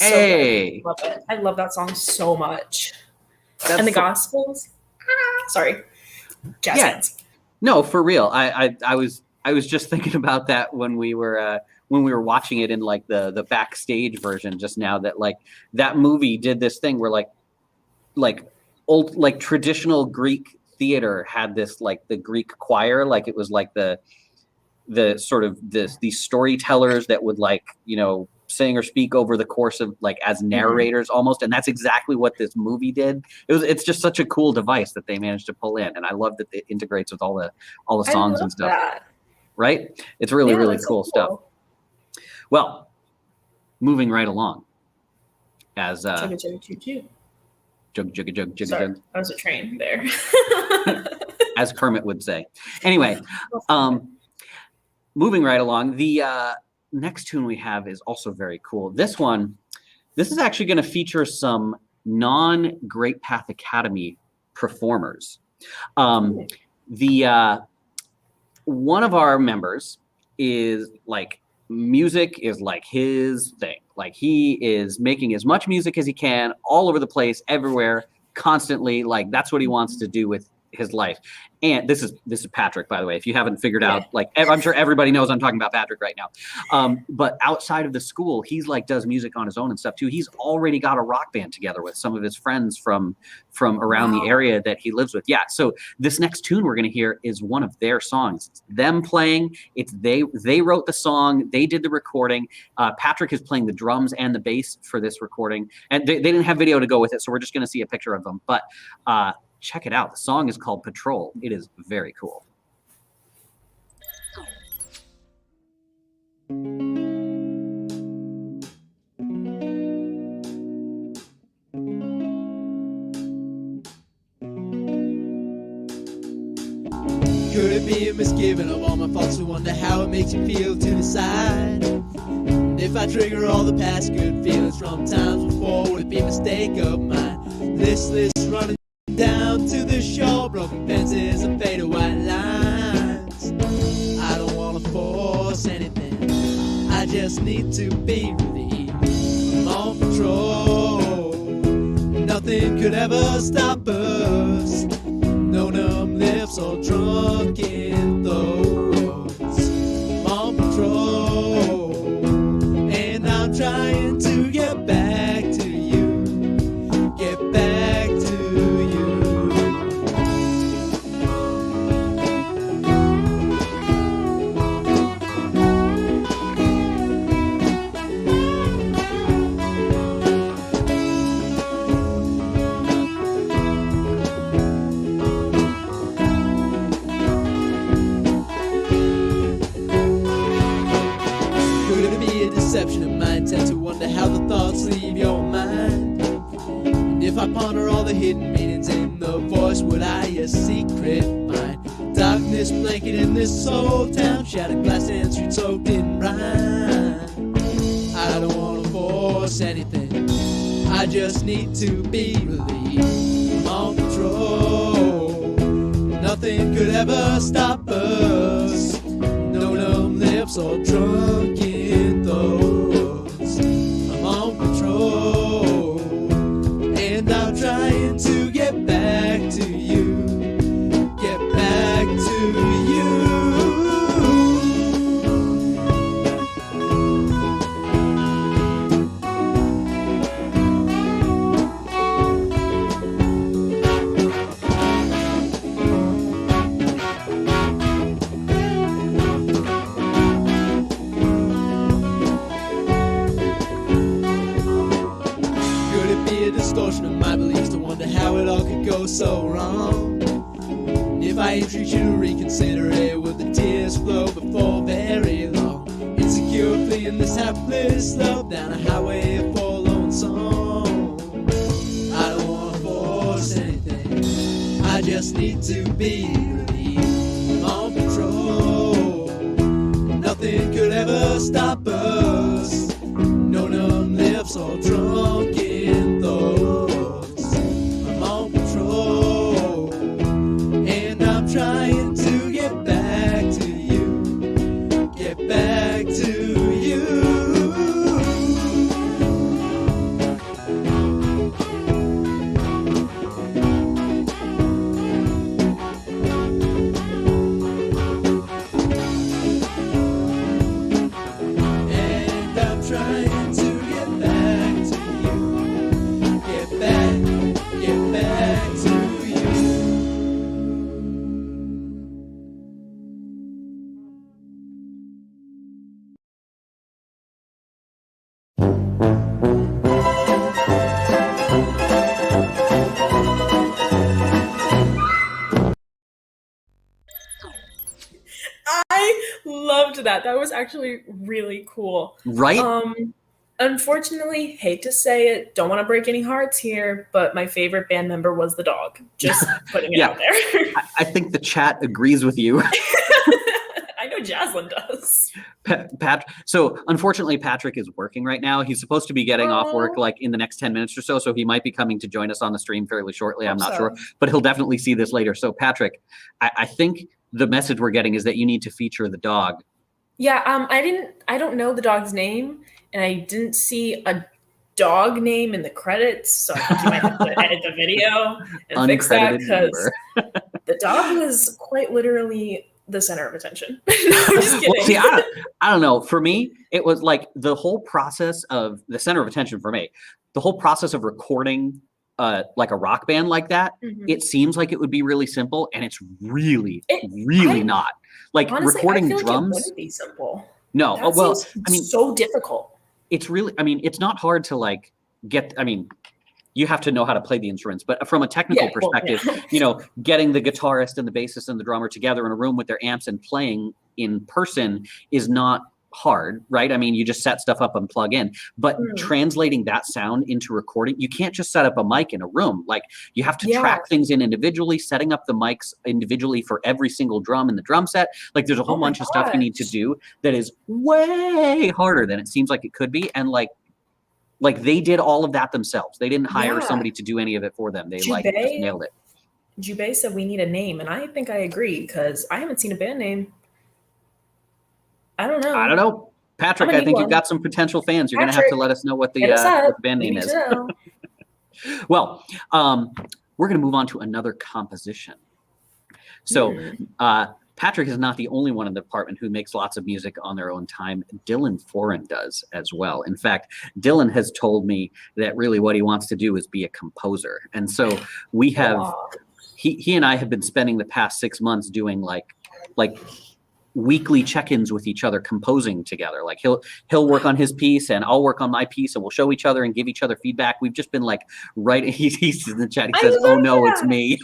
So Hey. good. Love it. I love that song so much. That's And the so- Gospels. Sorry. Jazz Yeah. hands. No, for real. I was just thinking about that when we were watching it in like the backstage version just now, that like that movie did this thing where like old like traditional Greek theater had this like the Greek choir, like it was like the sort of these storytellers that would like, you know, sing or speak over the course of like as narrators almost, and that's exactly what this movie did. It's just such a cool device that they managed to pull in, and I love that it integrates with all the songs and stuff. That. Right? It's really really that's so cool stuff. Well, moving right along, as Chugga chugga choo choo. jug jug jug jug Sorry, jug, that was a train there. as Kermit would say. Anyway, moving right along, the next tune we have is also very cool. This is actually going to feature some non-Great Path Academy performers. The one of our members is like, music is like his thing. Like he is making as much music as he can all over the place, everywhere, constantly. Like that's what he wants to do with his life. And this is Patrick, by the way, if you haven't figured out, like I'm sure everybody knows I'm talking about Patrick right now. But outside of the school, he's like does music on his own and stuff too. He's already got a rock band together with some of his friends from around the area that he lives with. Yeah. So this next tune we're going to hear is one of their songs. It's them playing. It's they wrote the song. They did the recording. Patrick is playing the drums and the bass for this recording, and they didn't have video to go with it, so we're just going to see a picture of them. But check it out. The song is called Patrol. It is very cool. Could it be a misgiving of all my faults to wonder how it makes you feel to decide? And if I trigger all the past good feelings from times before, would it be a mistake of mine? Listless running down to the shore, broken fences and faded white lines. I don't wanna force anything, I just need to be relieved. I'm on patrol, nothing could ever stop us. No numb lips or drunken thoughts. I'm on patrol, and I'm trying to get back to you. Get back to you. Deception of my intent to wonder how the thoughts leave your mind. And if I ponder all the hidden meanings in the voice, would I a secret find? Darkness blanketing this old town, shattered glass and streets soaked in brine. I don't wanna force anything, I just need to be relieved. I'm on patrol, nothing could ever stop us. No numb lips or drunken thoughts. I'm on patrol, and I'm trying to get back to you. Get back to you. Distortion of my beliefs to wonder how it all could go so wrong. And if I entreat you to reconsider it, will the tears flow before very long? Insecure fleeing this hapless love down a highway of forlorn song. I don't wanna force anything, I just need to be relieved. I'm on patrol, nothing could ever stop us. No numb lips or drunken thoughts. I'm on patrol, and I'm trying to get back to you. Get back to you. I loved that. That was actually really cool. Right? Unfortunately, hate to say it, don't want to break any hearts here, but my favorite band member was the dog. Just putting it out there. I think the chat agrees with you. I know Jaslyn does. So unfortunately, Patrick is working right now. He's supposed to be getting off work like in the next 10 minutes or so. So he might be coming to join us on the stream fairly shortly. I'm not sure, but he'll definitely see this later. So Patrick, I think the message we're getting is that you need to feature the dog. Yeah, I don't know the dog's name, and I didn't see a dog name in the credits, so I think you might have to edit the video and fix that, because the dog was quite literally the center of attention. No, I'm just kidding. Well, see, I don't know. For me, it was like the whole process of the center of attention for me, the whole process of recording like a rock band like that, it seems like it would be really simple, and it's really not. Like honestly, recording I feel drums. Like it wouldn't be simple. No, that well, seems I mean, so difficult. It's really, I mean, it's not hard to like get, I mean, you have to know how to play the instruments, but from a technical perspective, you know, getting the guitarist and the bassist and the drummer together in a room with their amps and playing in person is not hard, right? I mean, you just set stuff up and plug in, but translating that sound into recording, you can't just set up a mic in a room. Like you have to track things in individually, setting up the mics individually for every single drum in the drum set. Like there's a whole bunch of stuff you need to do that is way harder than it seems like it could be. And like they did all of that themselves. They didn't hire somebody to do any of it for them. They like just nailed it. Jubei said we need a name, and I think I agree, because I haven't seen a band name. I don't know. Patrick, I think you've got some potential fans. You're going to have to let us know what the band name is. Well, we're going to move on to another composition. So Patrick is not the only one in the department who makes lots of music on their own time. Dylan Foran does as well. In fact, Dylan has told me that really what he wants to do is be a composer. And so we have, he and I have been spending the past 6 months doing like weekly check-ins with each other, composing together. Like he'll work on his piece and I'll work on my piece, and we'll show each other and give each other feedback. We've just been like he's in the chat. He says, "Oh no, it's me."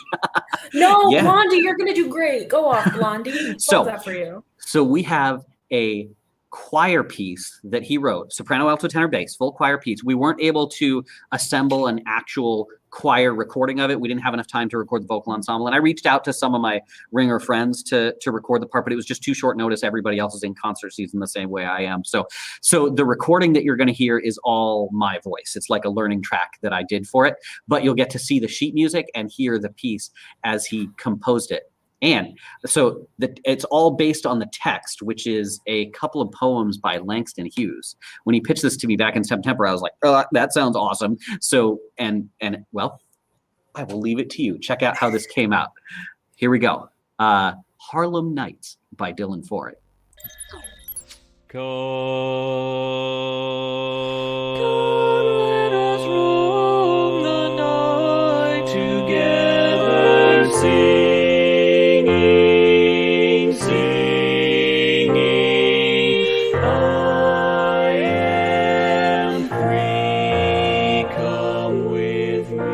No, Blondie, you're gonna do great. Go off, Blondie. Love that for you. So we have a choir piece that he wrote, soprano, alto, tenor, bass, full choir piece. We weren't able to assemble an actual choir recording of it. We didn't have enough time to record the vocal ensemble. And I reached out to some of my ringer friends to record the part, but it was just too short notice. Everybody else is in concert season the same way I am. So the recording that you're going to hear is all my voice. It's like a learning track that I did for it, but you'll get to see the sheet music and hear the piece as he composed it. And so it's all based on the text, which is a couple of poems by Langston Hughes. When he pitched this to me back in September, I was like, oh, that sounds awesome. So, and well, I will leave it to you. Check out how this came out. Here we go. Harlem Nights by Dylan Foran. Come, let us roam the night together, singing, I am free, come with me.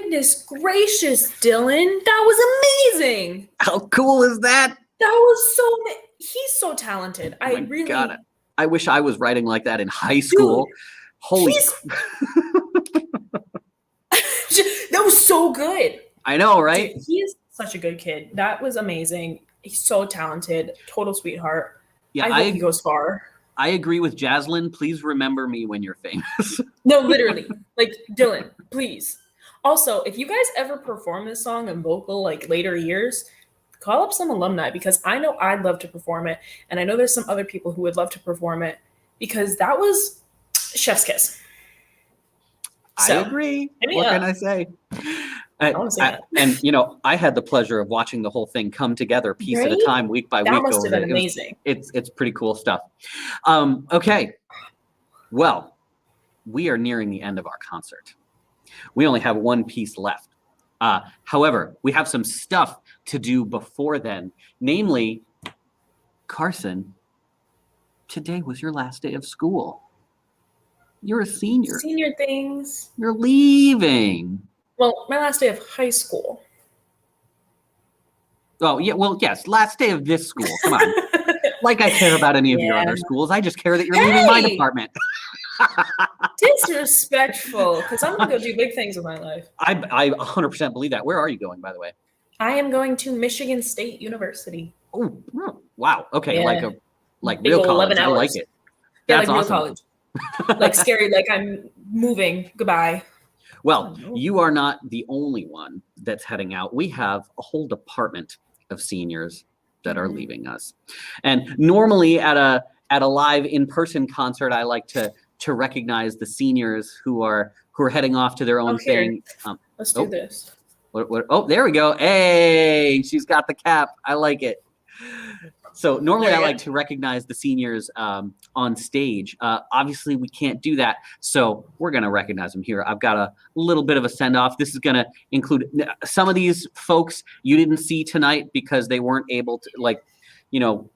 Goodness gracious, Dylan. That was amazing. How cool is that? That was so, he's so talented. Oh my God. I wish I was writing like that in high school. Dude, Holy. that was so good. I know, right? Dude, he is such a good kid. That was amazing. He's so talented. Total sweetheart. Yeah, I hope he goes far. I agree with Jaslyn. Please remember me when you're famous. No, literally. Like, Dylan, please. Also, if you guys ever perform this song in vocal, like, later years, call up some alumni, because I know I'd love to perform it. And I know there's some other people who would love to perform it, because that was chef's kiss. So, I agree. What can I say? And you know, I had the pleasure of watching the whole thing come together piece at a time, week by week. That must have been amazing. It's pretty cool stuff. Okay, well, we are nearing the end of our concert. We only have one piece left. However, we have some stuff to do before then. Namely, Carson, today was your last day of school. You're a senior. Senior things. You're leaving. Well, my last day of high school. Oh, yeah. Well, yes. Last day of this school. Come on. Like I care about any of your other schools. I just care that you're leaving my department. Disrespectful. Because I'm going to go do big things with my life. I 100% believe that. Where are you going, by the way? I am going to Michigan State University. Oh, wow. Okay. Yeah. Like real college. 11 hours. I like it. Yeah, That's like awesome. real college. Like scary, like I'm moving. Goodbye. Well, you are not the only one that's heading out. We have a whole department of seniors that are leaving us. And normally at a live in-person concert, I like to recognize the seniors who are heading off to their own thing. Let's do this. What? Oh, there we go. Hey, she's got the cap. I like it. So normally I like to recognize the seniors on stage. Obviously, we can't do that. So we're going to recognize them here. I've got a little bit of a send-off. This is going to include some of these folks you didn't see tonight because they weren't able to, like, you know,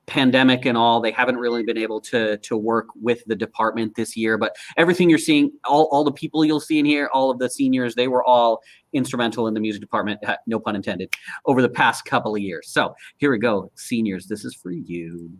pandemic and all. They haven't really been able to work with the department this year. But everything you're seeing, all the people you'll see in here, all of the seniors, they were all instrumental in the music department, no pun intended, over the past couple of years. So here we go. Seniors, this is for you.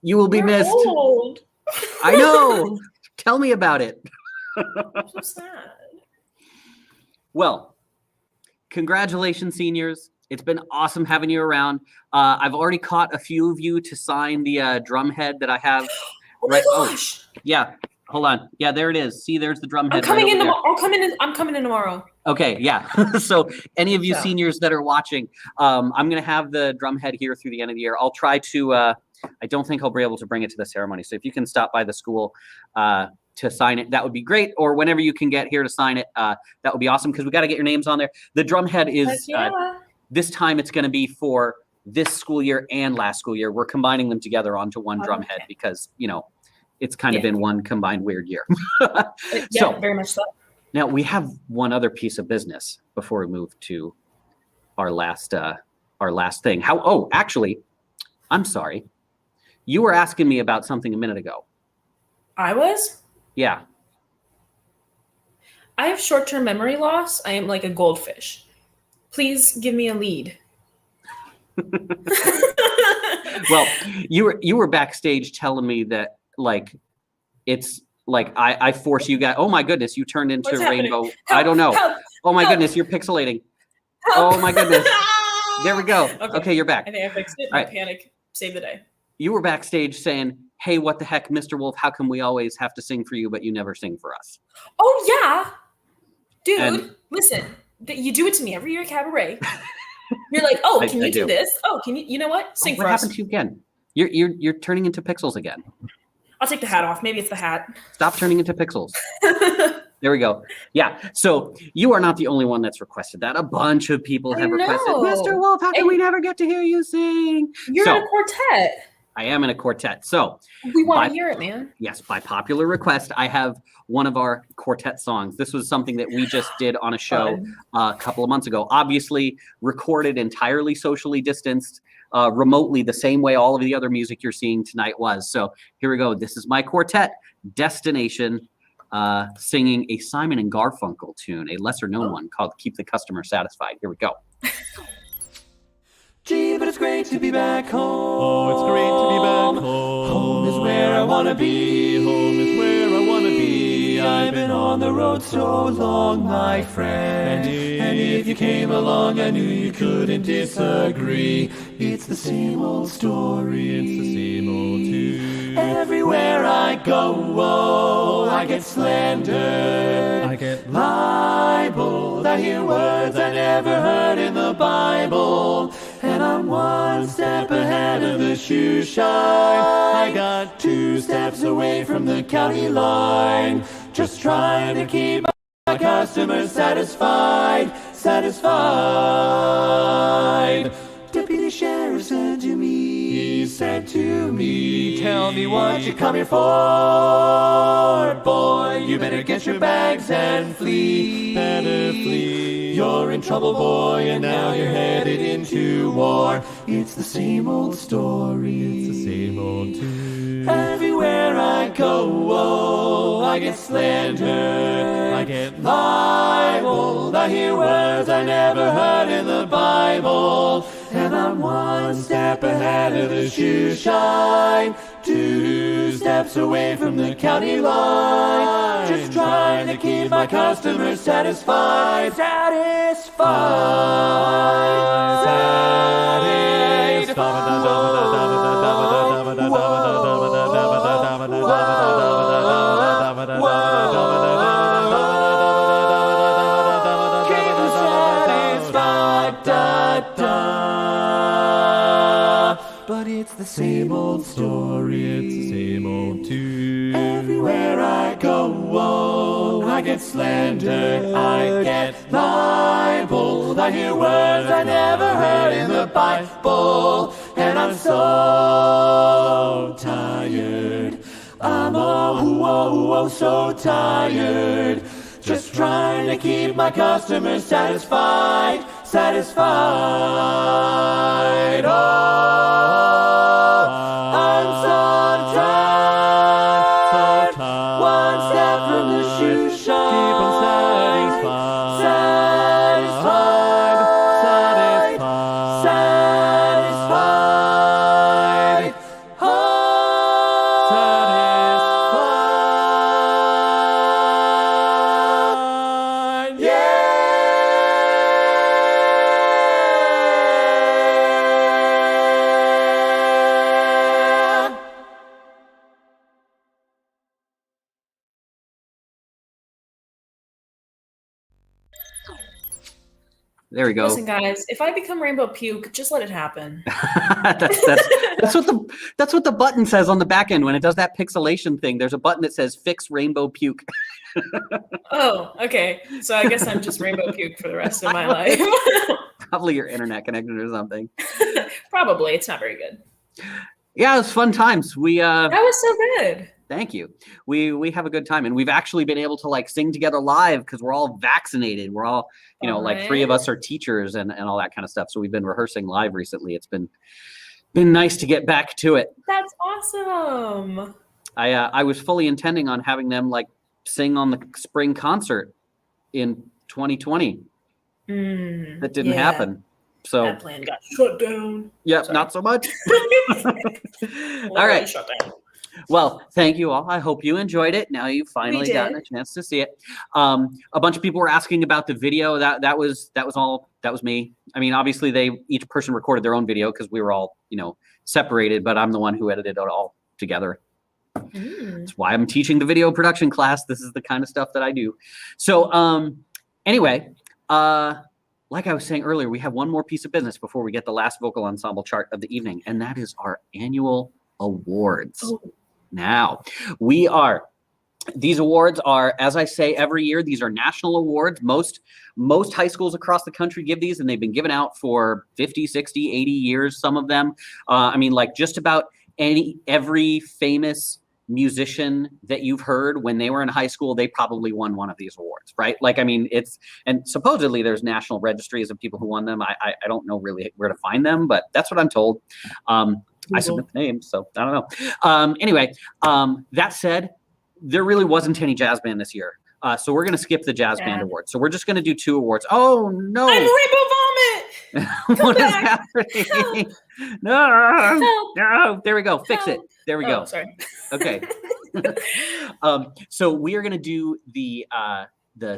You will be missed. Old. I know. Tell me about it. I'm so sad. Well, congratulations, seniors. It's been awesome having you around. I've already caught a few of you to sign the drum head that I have. Oh my gosh. Yeah. Hold on. Yeah, there it is. See, there's the drum head. I'm coming in tomorrow. Okay, yeah. So any of you seniors that are watching, I'm going to have the drum head here through the end of the year. I'll try to, I don't think I'll be able to bring it to the ceremony. So if you can stop by the school to sign it, that would be great. Or whenever you can get here to sign it, that would be awesome because we got to get your names on there. The drum head is, this time it's going to be for this school year and last school year. We're combining them together onto one drum head because, you know, it's kind of been one combined weird year. So very much so. Now we have one other piece of business before we move to our last thing. Actually, I'm sorry. You were asking me about something a minute ago. I was? Yeah. I have short-term memory loss. I am like a goldfish. Please give me a lead. Well, you were backstage telling me that like it's like I force you guys. Oh my goodness, you turned into What's Rainbow. happening? I don't know. Help, Oh my help. goodness, you're pixelating. Help. Oh my goodness. There we go. Okay, you're back. I think I fixed it. All My right. panic saved the day. You were backstage saying, "Hey, what the heck, Mr. Wolf? How come we always have to sing for you, but you never sing for us?" Oh yeah, dude. And- Listen, you do it to me every year at Cabaret. You're like, oh, can I you do do. this? Oh, can you? You know what? Sing What for us. happened to you again? You're turning into pixels again. I'll take the hat off. Maybe it's the hat. Stop turning into pixels. There we go. Yeah. So you are not the only one that's requested that. A bunch of people have requested, know. Mr. Wolf, how can we never get to hear you sing? You're So, in a quartet. I am in a quartet. So We want by- to hear it, man. yes, by popular request, I have one of our quartet songs. This was something that we just did on a show a couple of months ago. Obviously, recorded entirely socially distanced, remotely, the same way all of the other music you're seeing tonight was. So here we go. This is my quartet, Destination, singing a Simon and Garfunkel tune, a lesser known one called Keep the Customer Satisfied. Here we go. Gee, but it's great to be back home. Oh, it's great to be back home. Home is where I wanna be. Home is where I wanna be. I've been on the road so long, my friend. And if you came along, I knew you couldn't disagree. It's the same old story. It's the same old tune. Everywhere I go, oh, I get slandered. I get libeled. I hear words I never heard in the Bible. And I'm one step ahead of the shoe shine. I got 2 steps away from the county line. Just trying to keep my customers satisfied. Satisfied. Deputy Sheriff said to me, he said to me, tell me what you come here for, boy. You better get your bags and flee. Better flee. You're in trouble, boy, and now you're headed into war. It's the same old story. It's the same old tune. Everywhere I go, oh, I get slandered. I get libeled. I hear words I never heard in the Bible. And I'm one step ahead of the shoe shine. 2 steps away from the county line. Just trying to keep my customers satisfied. But it's the same old story, it's the same old tune. Everywhere I go, oh, I get slandered, I get libeled. I hear words I never heard in the Bible. And I'm so tired. I'm so tired. Just trying to keep my customers satisfied. Satisfied. Oh, I'm so tired. One step from the shoe shine. Keep on satisfied. Satisfied. Satisfied. Oh, satisfied. Yeah. There we go. Listen, guys, if I become Rainbow Puke, just let it happen. that's what the button says on the back end when it does that pixelation thing. There's a button that says fix Rainbow Puke. Oh, okay. So I guess I'm just Rainbow Puke for the rest of my life. Probably your internet connection or something. Probably. It's not very good. Yeah, it was fun times. That was so good. Thank you. We have a good time, and we've actually been able to like sing together live because we're all vaccinated. We're all, you know, like 3 of us are teachers and all that kind of stuff. So we've been rehearsing live recently. It's been nice to get back to it. That's awesome. I was fully intending on having them like sing on the spring concert in 2020. That didn't happen. So that plan got shut down. Yeah, not so much. All right. Shut down. Well, thank you all. I hope you enjoyed it. Now you've finally gotten a chance to see it. A bunch of people were asking about the video. That was me. I mean, obviously each person recorded their own video because we were all, you know, separated, but I'm the one who edited it all together. That's why I'm teaching the video production class. This is the kind of stuff that I do. So anyway, like I was saying earlier, we have one more piece of business before we get the last vocal ensemble chart of the evening, and that is our annual awards. Now, these awards are, as I say every year, these are national awards. Most high schools across the country give these, and they've been given out for 50, 60, 80 years, some of them. I mean, like just about every famous musician that you've heard when they were in high school, they probably won one of these awards, right? Like, I mean, and supposedly there's national registries of people who won them. I don't know really where to find them, but that's what I'm told. I submit the names, so I don't know. Anyway, that said, there really wasn't any jazz band this year. So we're going to skip the jazz band award. So we're just going to do 2 awards. Oh, no. I'm rainbow vomit. What is happening? No. There we go. Fix it. There we go. Sorry. Okay. So we are going to do the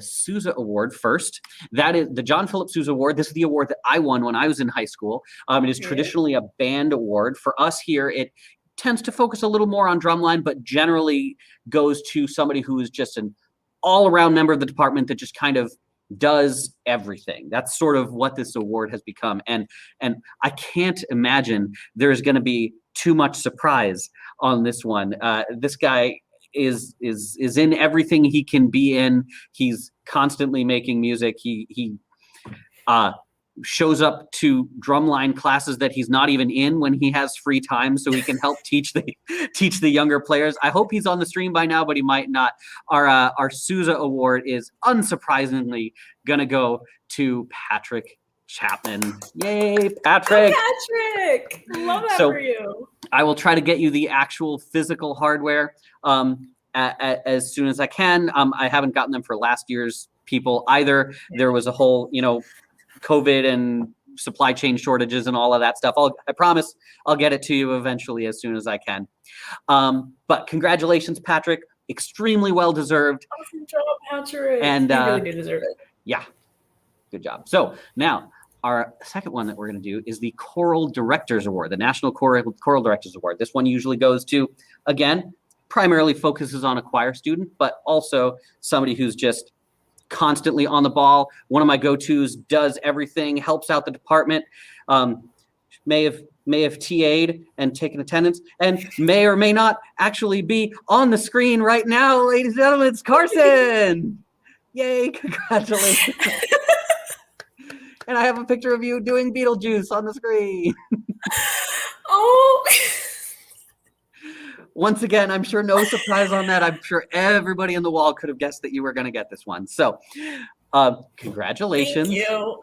Sousa Award first. That is the John Philip Sousa Award. This is the award that I won when I was in high school. It is traditionally a band award. For us here, it tends to focus a little more on drumline, but generally goes to somebody who is just an all-around member of the department that just kind of does everything. That's sort of what this award has become. And I can't imagine there's going to be too much surprise on this one. This guy is in everything he can be in. He's constantly making music. He shows up to drumline classes that he's not even in when he has free time, so he can help teach the younger players. I hope he's on the stream by now, but he might not. Our Sousa Award is unsurprisingly gonna go to Patrick Chapman. Yay, Patrick! Patrick, love that for you. I will try to get you the actual physical hardware as soon as I can. I haven't gotten them for last year's people either. There was a whole, you know, COVID and supply chain shortages and all of that stuff. I promise I'll get it to you eventually as soon as I can. But congratulations, Patrick. Extremely well deserved. Awesome job, Patrick. And you really do deserve it. Yeah, good job. So now our second one that we're going to do is the Choral Directors Award, the National Choral Directors Award. This one usually goes to, again, primarily focuses on a choir student, but also somebody who's just constantly on the ball. One of my go-tos, does everything, helps out the department, may have TA'd and taken attendance, and may or may not actually be on the screen right now, ladies and gentlemen. It's Carson. Yay, congratulations. And I have a picture of you doing Beetlejuice on the screen. Oh. Once again, I'm sure no surprise on that. I'm sure everybody in the wall could have guessed that you were going to get this one. So congratulations. Thank you.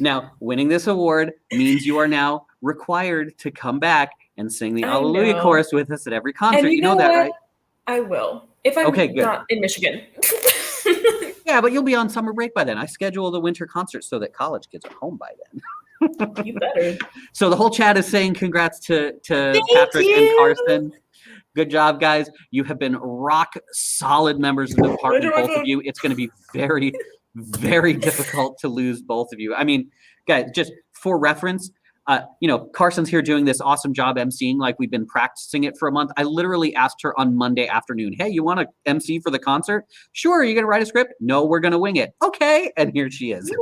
Now, winning this award means you are now required to come back and sing the Hallelujah chorus with us at every concert. And you know that, right? I will. If I'm not in Michigan. Yeah, but you'll be on summer break by then. I schedule the winter concerts so that college kids are home by then. You better. So the whole chat is saying congrats to Patrick and Carson. Good job, guys. You have been rock solid members of the department, both of you. It's going to be very, very difficult to lose both of you. I mean, guys, just for reference, Carson's here doing this awesome job emceeing, like we've been practicing it for a month. I literally asked her on Monday afternoon, hey, you want to MC for the concert? Sure. Are you going to write a script? No, we're going to wing it. Okay. And here she is.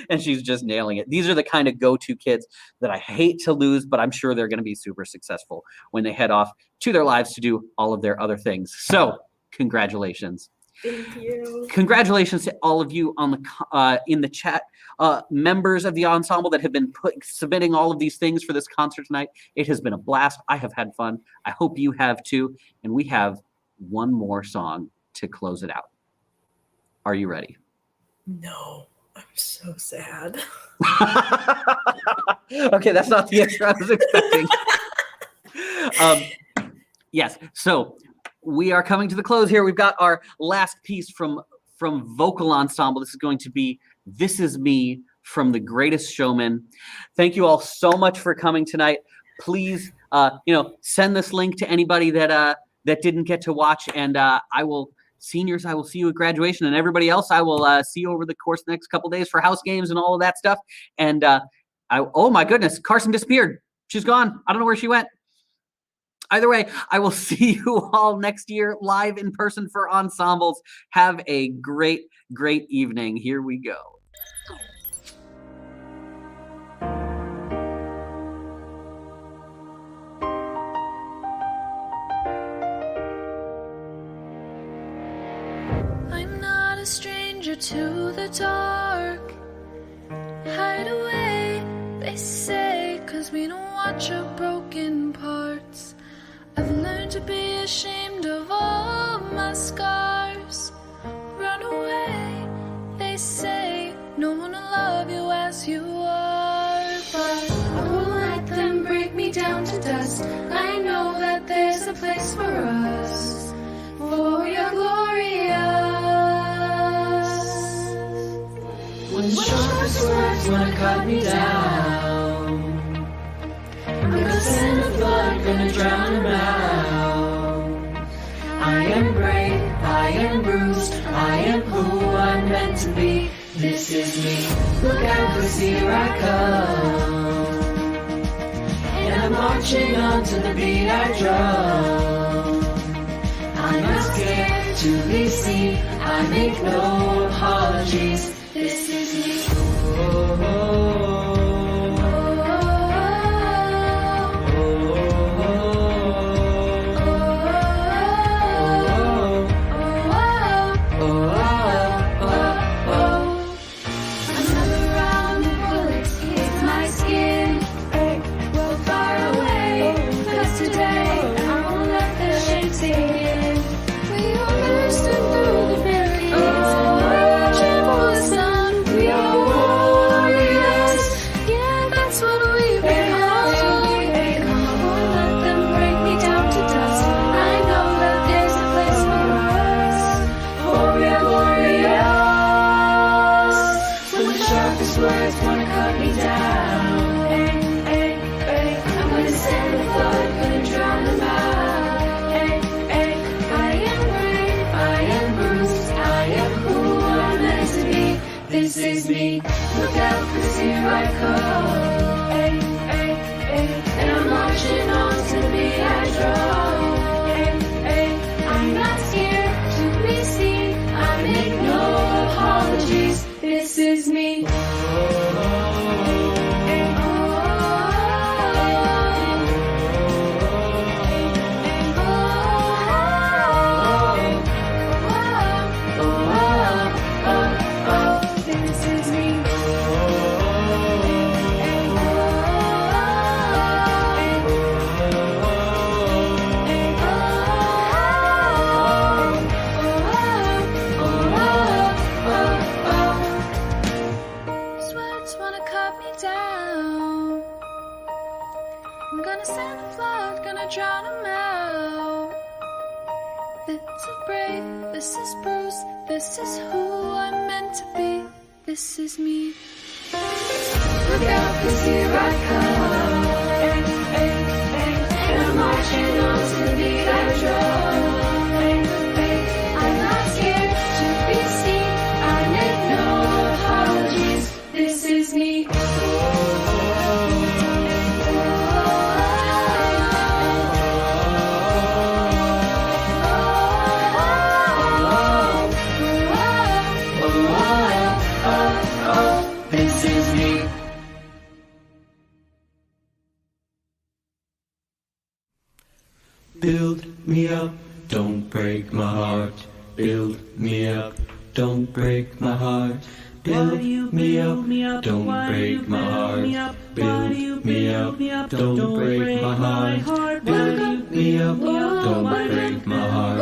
And she's just nailing it. These are the kind of go-to kids that I hate to lose, but I'm sure they're going to be super successful when they head off to their lives to do all of their other things. So congratulations. Thank you. Congratulations to all of you on the in the chat, members of the ensemble that have been submitting all of these things for this concert tonight. It has been a blast. I have had fun. I hope you have too. And we have one more song to close it out. Are you ready? No, I'm so sad. Okay, that's not the answer I was expecting. Yes, so we are coming to the close here. We've got our last piece from vocal ensemble. This is going to be This Is Me from The Greatest Showman. Thank you all so much for coming tonight. Please, send this link to anybody that didn't get to watch, and seniors, I will see you at graduation, and everybody else, I will see you over the course of the next couple days for house games and all of that stuff. And oh my goodness, Carson disappeared. She's gone. I don't know where she went. Either way, I will see you all next year live in person for ensembles. Have a great, great evening. Here we go. I'm not a stranger to the dark. Hide away, they say, 'cause we don't watch our broken parts. I've learned to be ashamed of all my scars. Run away, they say, no one will love you as you are. But I won't let them break me down to dust. I know that there's a place for us, for you're glorious. When the sharpest words wanna cut me down, I'm gonna send the flood, gonna drown them out. I am brave, I am bruised, I am who I'm meant to be. This is me, look out, 'cause here I come. And I'm marching on to the beat I drum. I'm not scared to be seen, I make no apologies. This is me. Oh, oh, oh. This is me, look out, 'cause here I come. And I'm marching on to the beat I drum. I'm not scared to be seen, I make no apologies. This is me. Drown him out. This is brave, this is Bruce, this is who I'm meant to be. This is me. Look out, 'cause here I come. And I'm marching on to the beat I drum. I'm not scared to be seen, I make no apologies. This is me. This is me. Build me up, don't break my heart. build me up, don't break my heart. Build me up, don't break my heart. Build me up, don't break my heart. Build me up, don't break my heart.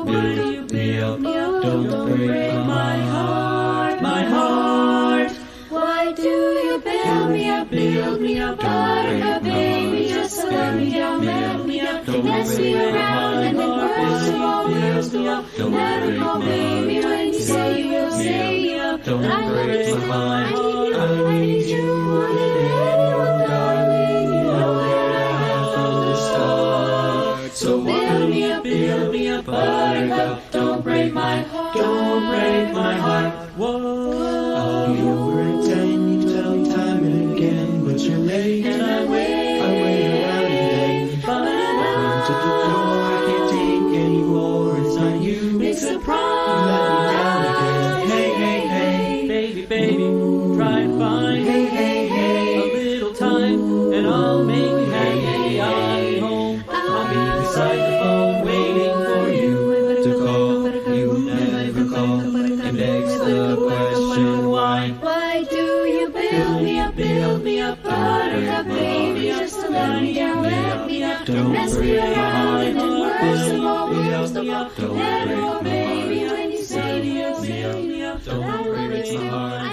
Build me up, don't break my heart. My heart. Why do you build me up, buttercup baby, just to let me down, let me up, mess me around, and then worst of all, worst of all, never call baby when you say you will say up, but I break my heart, I need you more than anyone, darling, you know that I have from the start, so build me up, buttercup, don't break my heart, don't break my heart, whoa. I'll be over in 10, you tell me time and again, but you're late, and I wait around and then, but I to the door, I can't take anymore, it's not you, it's a you let me down again, hey, hey, hey, Baby, baby, try and find a little time, and I'll make you happy. I'll be home. I'll be beside the phone, waiting for you to call, you never call, and begs the question why. Why do you build me up, buttercup baby, just to let me down, let me up, Don't mess me break my around, and then heart. worst of all, Build me worst of all, up, don't never break call my baby heart. when you say you'll say up, Don't break my heart.